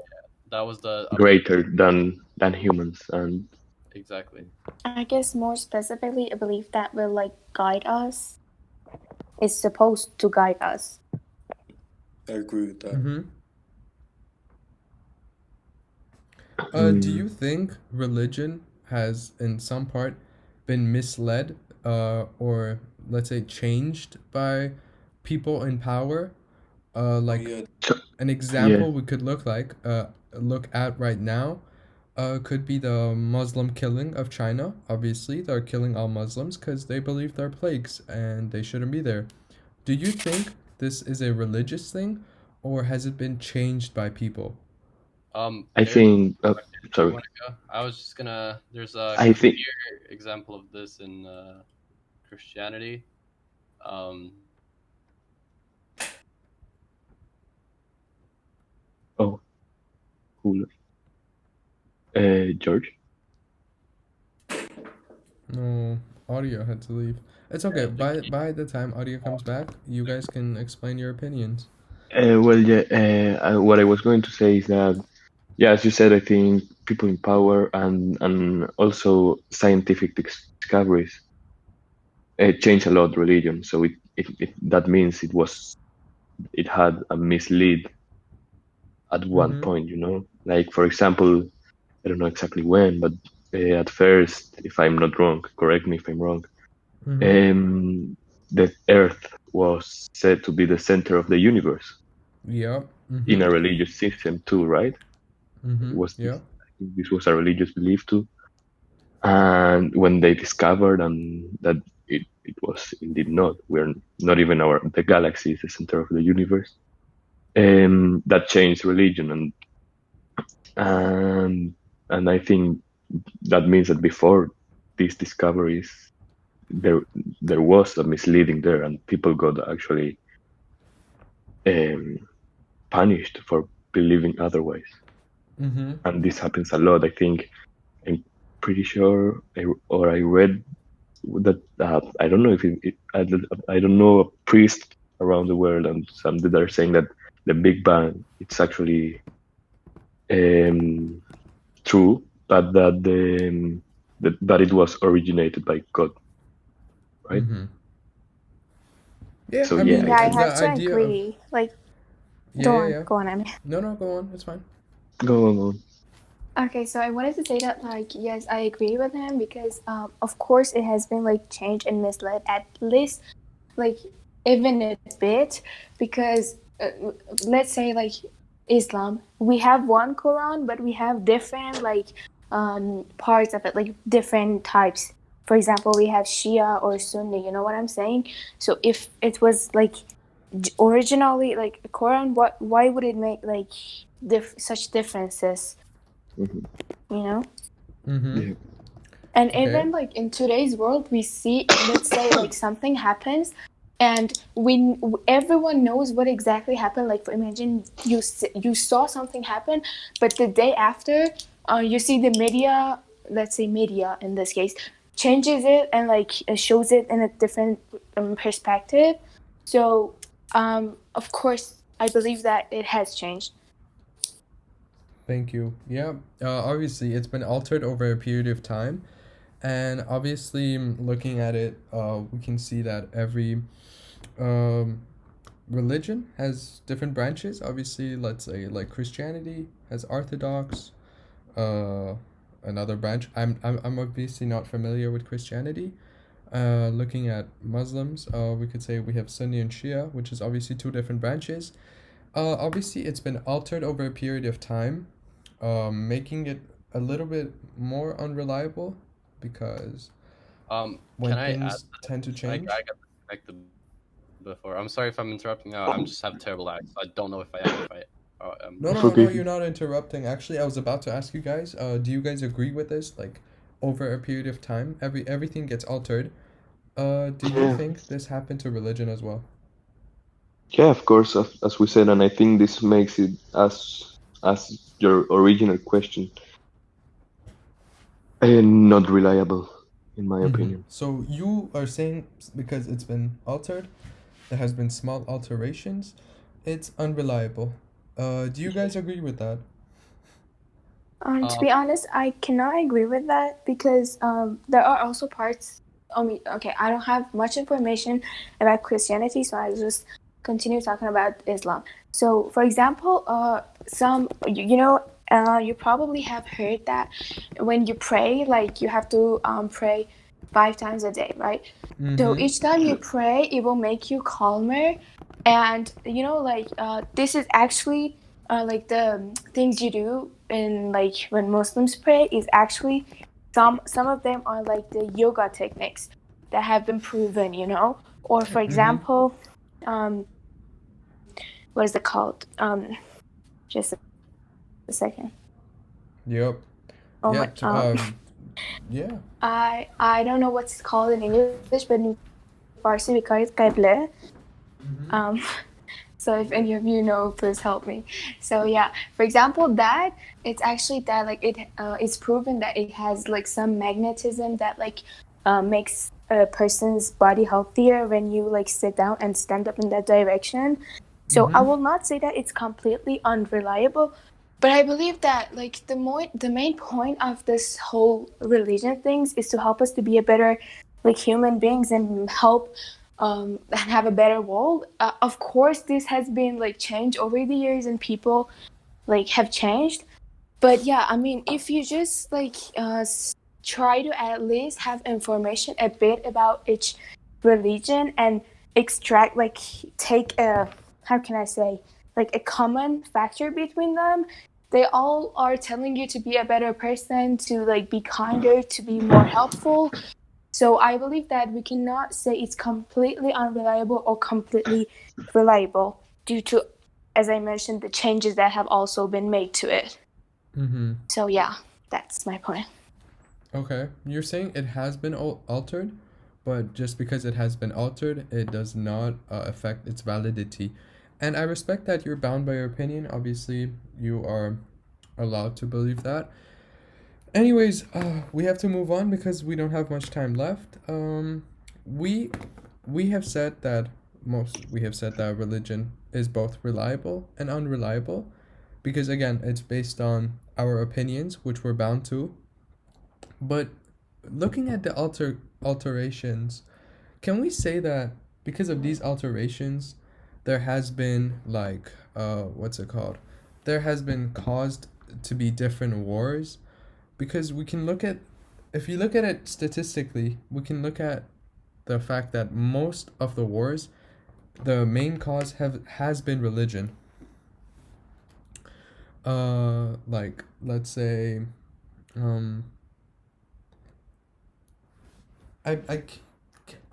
That was the greater than humans. And exactly. I guess more specifically, a belief that will like guide us is supposed to guide us. I agree with that. Mm-hmm. Do mm, you think religion has in some part been misled or let's say changed by people in power? Oh Like yeah, so an yeah, example we could look at right now could be the Muslim killing of China. Obviously, they're killing all Muslims because they believe they're plagues and they shouldn't be there. Do you think this is a religious thing, or has it been changed by people? I There's think. you Sorry. want to go? I was just gonna. There's a I think. clear example of this in Christianity. Um, Oh, cool. George. No, audio had to leave. It's okay. I think By the time audio comes back, you guys can explain your opinions. Well, yeah. What I was going to say is that, yeah, as you said, I think people in power and also scientific discoveries changed a lot religion. So that means it had a mislead at one Mm-hmm. point. Like for example, I don't know exactly when, but at first, if I'm not wrong, correct me if I'm wrong. Mm-hmm. Um, the Earth was said to be the center of the universe Yep. in Mm-hmm. a religious system too, right? Mm-hmm. Was this Yep. I think this was a religious belief too. And when they discovered and that it was indeed not, we're not even the galaxy is the center of the universe. That changed religion and and I think that means that before these discoveries there there was a misleading there and people got actually um, punished for believing otherwise. Mm-hmm. And this happens a lot. I think I'm pretty sure I read that I don't know if I don't know a priest around the world and some that are saying that the Big Bang it's actually um, true, but that it was originated by God, right? Mm-hmm. Yeah, So I yeah, mean I Yeah, I think the have to idea of agree. Like, yeah, yeah, yeah. go on, Emmy. No, no, go on. It's fine. go on. Okay, so I wanted to say that, like, yes, I agree with him because, of course, it has been like changed and misled at least, like, even a bit, because let's say like Islam, we have one Quran, but we have different like parts of it, like different types. For example, we have Shia or Sunni. You know what I'm saying? So if it was like originally like Quran, why would it make like such differences? Mhm. You know. Mm-hmm. Yeah. And Okay. even like in today's world, we see, let's say like something happens, and we everyone knows what exactly happened. Like imagine you saw something happen, but the day after, you see the media, let's say media in this case, changes it and like shows it in a different perspective. So, of course, I believe that it has changed. Thank you. Yeah. Obviously, it's been altered over a period of time, and obviously, looking at it, we can see that every um, religion has different branches. Obviously, let's say like Christianity has Orthodox, uh, another branch. I'm obviously not familiar with Christianity. Looking at Muslims, we could say we have Sunni and Shia, which is obviously two different branches. Obviously, it's been altered over a period of time, making it a little bit more unreliable because Can when I add things tend to I change. got disconnected before. I'm sorry if I'm interrupting. I'm just have terrible lag, so I don't know if I am or if I No, It's no, no, okay. you're not interrupting. Actually, I was about to ask you guys, do you guys agree with this? Like, over a period of time, everything gets altered. Do you Yeah, think this happened to religion as well? yeah, of course, as we said, and I think this makes it as your original question, not reliable, in my Mm-hmm. opinion. So you are saying because it's been altered, there has been small alterations, it's unreliable. Do you guys agree with that? To um be honest, I cannot agree with that because there are also parts. I mean, okay, I don't have much information about Christianity, so I just continue talking about Islam. So, for example, you probably have heard that when you pray, like you have to pray 5 times a day, right? So Mm-hmm. each time you pray, it will make you calmer, and this is actually like the things you do in like when Muslims pray is actually some of them are like the yoga techniques that have been proven, or for Mm-hmm. example, um, what is it called? Just a second. Yep. Oh Yeah. my, Yeah. I don't know what's called in English, but in Farsi we call it qibla. Mm-hmm. Um, so if any of you know, please help me. So yeah, for example, that it's actually that like it's proven that it has like some magnetism that like makes a person's body healthier when you like sit down and stand up in that direction. So I Mm-hmm. will not say that it's completely unreliable, but I believe that like the main point of this whole religion things is to help us to be a better like human beings and help and have a better world. Of course, this has been like changed over the years, and people like have changed. But yeah, I mean, if you just like try to at least have information a bit about each religion and extract like take a how can I say like a common factor between them, they all are telling you to be a better person, to like be kinder, to be more helpful. So I believe that we cannot say it's completely unreliable or completely reliable due to, as I mentioned, the changes that have also been made to it. Mm-hmm. So yeah, that's my point. Okay. You're saying it has been altered, but just because it has been altered, it does not affect its validity. And I respect that you're bound by your opinion. Obviously, you are allowed to believe that. Anyways, we have to move on because we don't have much time left. We we have said that we have said that religion is both reliable and unreliable because again, it's based on our opinions, which we're bound to. But looking at the alterations, can we say that because of these alterations, there has been like what's it called? There has been caused to be different wars because we can look at if you look at it statistically, we can look at the fact that most of the wars, the main cause have has been religion. Like let's say, um,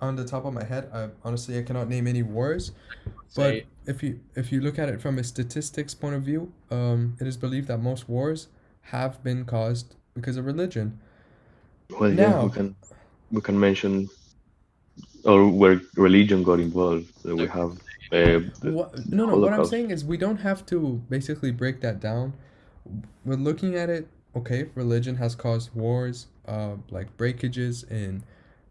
on the top of my head, I honestly I cannot name any wars. But say if you look at it from a statistics point of view, it is believed that most wars have been caused because of religion. Well, yeah, we Now, can we can mention or where religion got involved. We the have the what? No, no. What I'm Holocaust. saying is we don't have to basically break that down. We're looking at it. Okay, religion has caused wars, like breakages in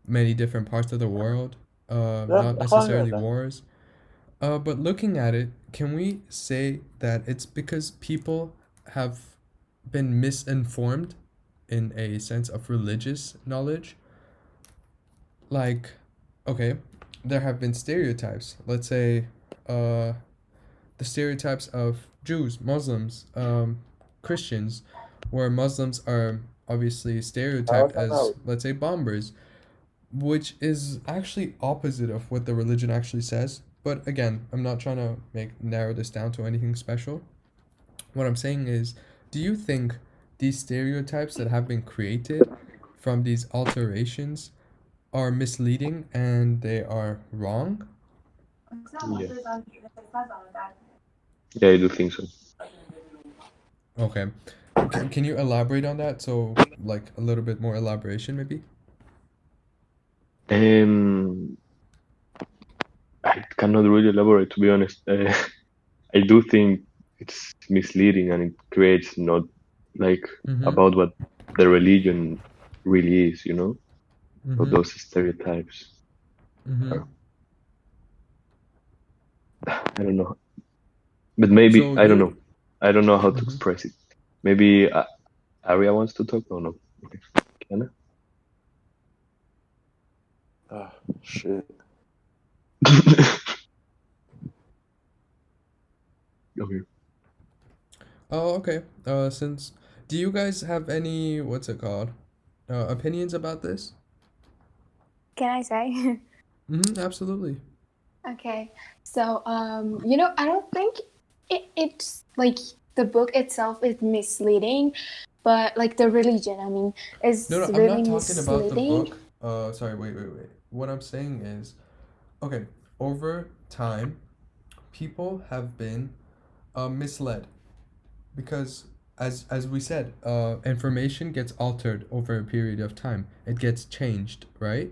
many different parts of the world. Not necessarily wars. But looking at it, can we say that it's because people have been misinformed in a sense of religious knowledge. Like, okay, there have been stereotypes. Let's say, uh, the stereotypes of Jews, Muslims, Christians, where Muslims are obviously stereotyped as, let's say, bombers, which is actually opposite of what the religion actually says. But again, I'm not trying to make narrow this down to anything special. What I'm saying is, do you think these stereotypes that have been created from these alterations are misleading and they are wrong? Yeah, yeah, I do think so. Okay. Can you elaborate on that? So, like a little bit more elaboration, maybe? Um, I cannot really elaborate, to be honest. I do think it's misleading and it creates not like Mm-hmm. about what the religion really is, What Mm-hmm. those stereotypes Mm-hmm. are. I don't know, but maybe So I don't you. know. I don't know how to Mm-hmm. express it. Maybe Aria wants to talk. Oh no, okay, Kiana. Ah, shit. Okay. Oh, okay. Since do you guys have any what's it called? Opinions about this? Can I say? Mm-hmm. Absolutely. Okay. So, I don't think it's like the book itself is misleading, but like the religion, I mean, No, is no, I'm really not talking about the misleading. book. Sorry, wait. What I'm saying is, okay, over time, people have been misled because, as we said, information gets altered over a period of time. It gets changed, right?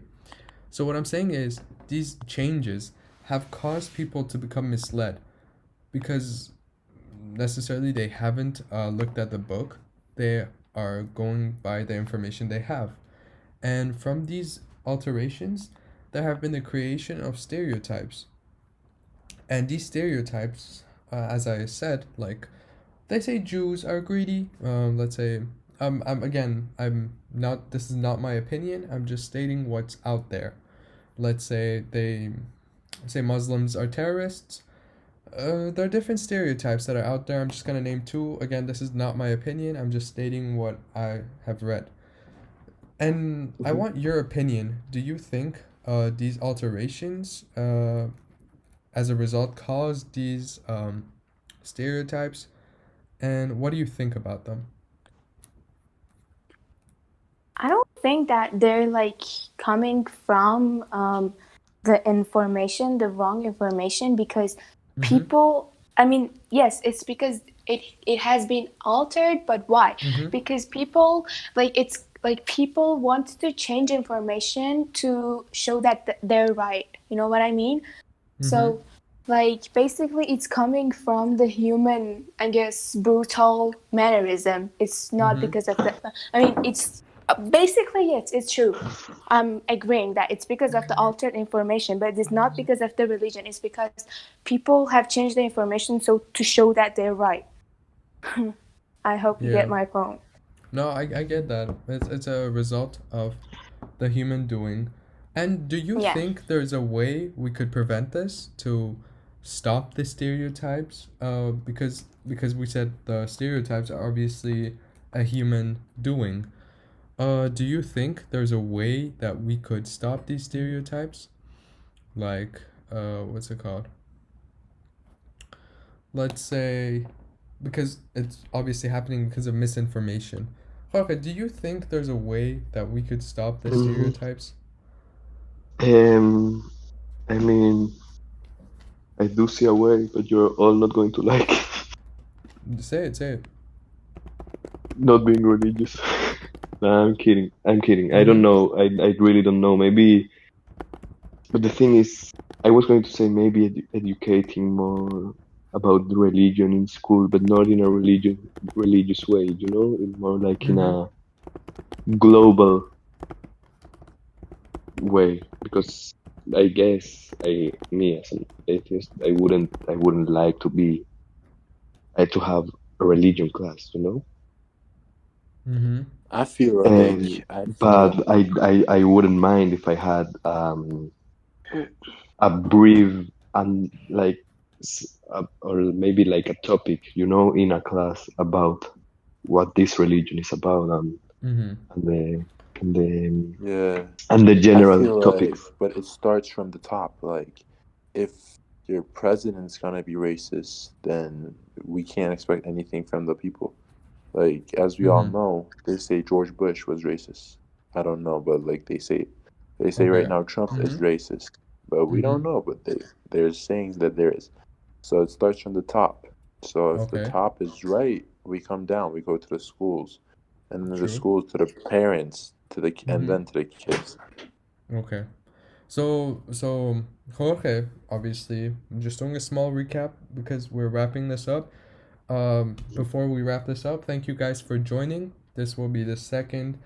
So what I'm saying is these changes have caused people to become misled because necessarily they haven't looked at the book. They are going by the information they have. And from these alterations, there have been the creation of stereotypes. And these stereotypes, as I said, like they say Jews are greedy. Let's say, I'm not. This is not my opinion. I'm just stating what's out there. Let's say they say Muslims are terrorists. There are different stereotypes that are out there. I'm just gonna name two. Again, this is not my opinion. I'm just stating what I have read. And I Mhm. want your opinion. Do you think these alterations, as a result, cause these stereotypes? And what do you think about them? I don't think that they're like coming from the information, the wrong information, because Mm-hmm. people. I mean, yes, it's because it has been altered, but why? Mm-hmm. Because people it's like people want to change information to show that they're right. You know what I mean? Mm-hmm. So, like, basically, it's coming from the human, I guess, brutal mannerism. It's not Mm-hmm. because of the. I mean, it's basically, yes, it's true. I'm agreeing that it's because of the altered information, but it's not because of the religion. It's because people have changed the information so to show that they're right. I hope you Yeah. get my point. No, I get that. It's a result of the human doing. And do you Yeah. think there's a way we could prevent this to stop the stereotypes? Because we said the stereotypes are obviously a human doing. Do you think there's a way that we could stop these stereotypes? Like, what's it called? Let's say, because it's obviously happening because of misinformation. Jorge, do you think there's a way that we could stop the Mhm. stereotypes? Um, I mean, I do see a way, but you're all not going to like Say it. not being religious. Nah, I'm kidding. I'm kidding. I don't Mm-hmm. know. I really don't know. Maybe, but the thing is, I was going to say maybe educating more about the religion in school, but not in a religious way, more like in Mm-hmm. a global way. Because I guess me as an atheist, I wouldn't like to have a religion class, Mm-hmm. I feel And like I but feel I wouldn't mind if I had a brief and like or maybe like a topic, in a class about what this religion is about, Mm-hmm. and the and the yeah. and the I general feel like, topics. but it starts from the top. Like, if your president's gonna be racist, then we can't expect anything from the people. Like, as we all Mm-hmm. know, they say George Bush was racist. I don't know, but like they say right Okay. now Trump is Mm-hmm. racist, but we Mm-hmm. don't know. But there's saying that there is. So it starts from the top. So if the Okay. top is right, we come down. We go to the schools, and then the True. schools to the parents, and Mm-hmm. then to the kids. Okay. So Jorge, obviously, I'm just doing a small recap because we're wrapping this up. Before we wrap this up, thank you guys for joining. This will be the second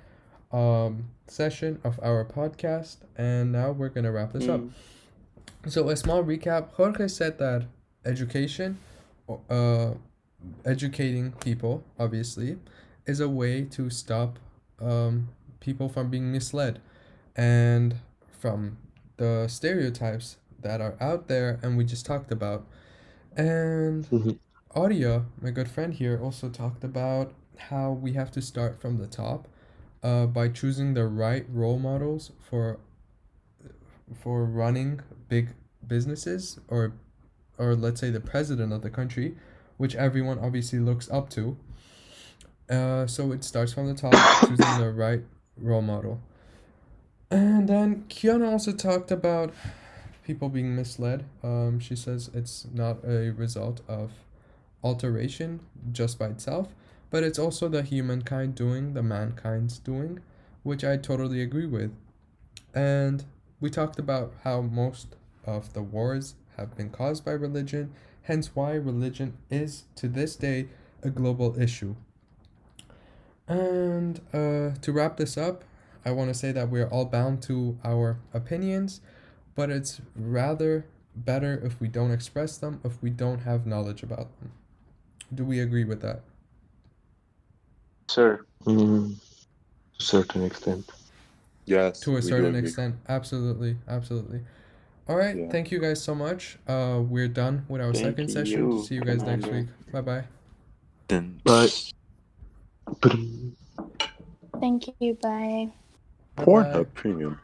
session of our podcast, and now we're gonna wrap this up. Mm. So a small recap. Jorge said that education, uh, educating people, obviously, is a way to stop people from being misled and from the stereotypes that are out there and we just talked about. And Mhm. Audia, my good friend here, also talked about how we have to start from the top by choosing the right role models for running big businesses or let's say the president of the country, which everyone obviously looks up to. So it starts from the top, choosing the right role model. And then Kiana also talked about people being misled. She says it's not a result of alteration just by itself, but it's also the humankind doing the mankind's doing, which I totally agree with. And we talked about how most of the wars have been caused by religion, hence why religion is to this day a global issue. And to wrap this up, I want to say that we're all bound to our opinions, but it's rather better if we don't express them, if we don't have knowledge about them. Do we agree with that? Sir. Mm, to a certain extent. Yes, To a we do certain agree. extent, absolutely, absolutely. All right, Yeah. thank you guys so much. We're done with our Thank second session. you, See you guys next week. Commander. Bye bye. Then But Thank you. Bye. Bye bye. Pornhub Premium.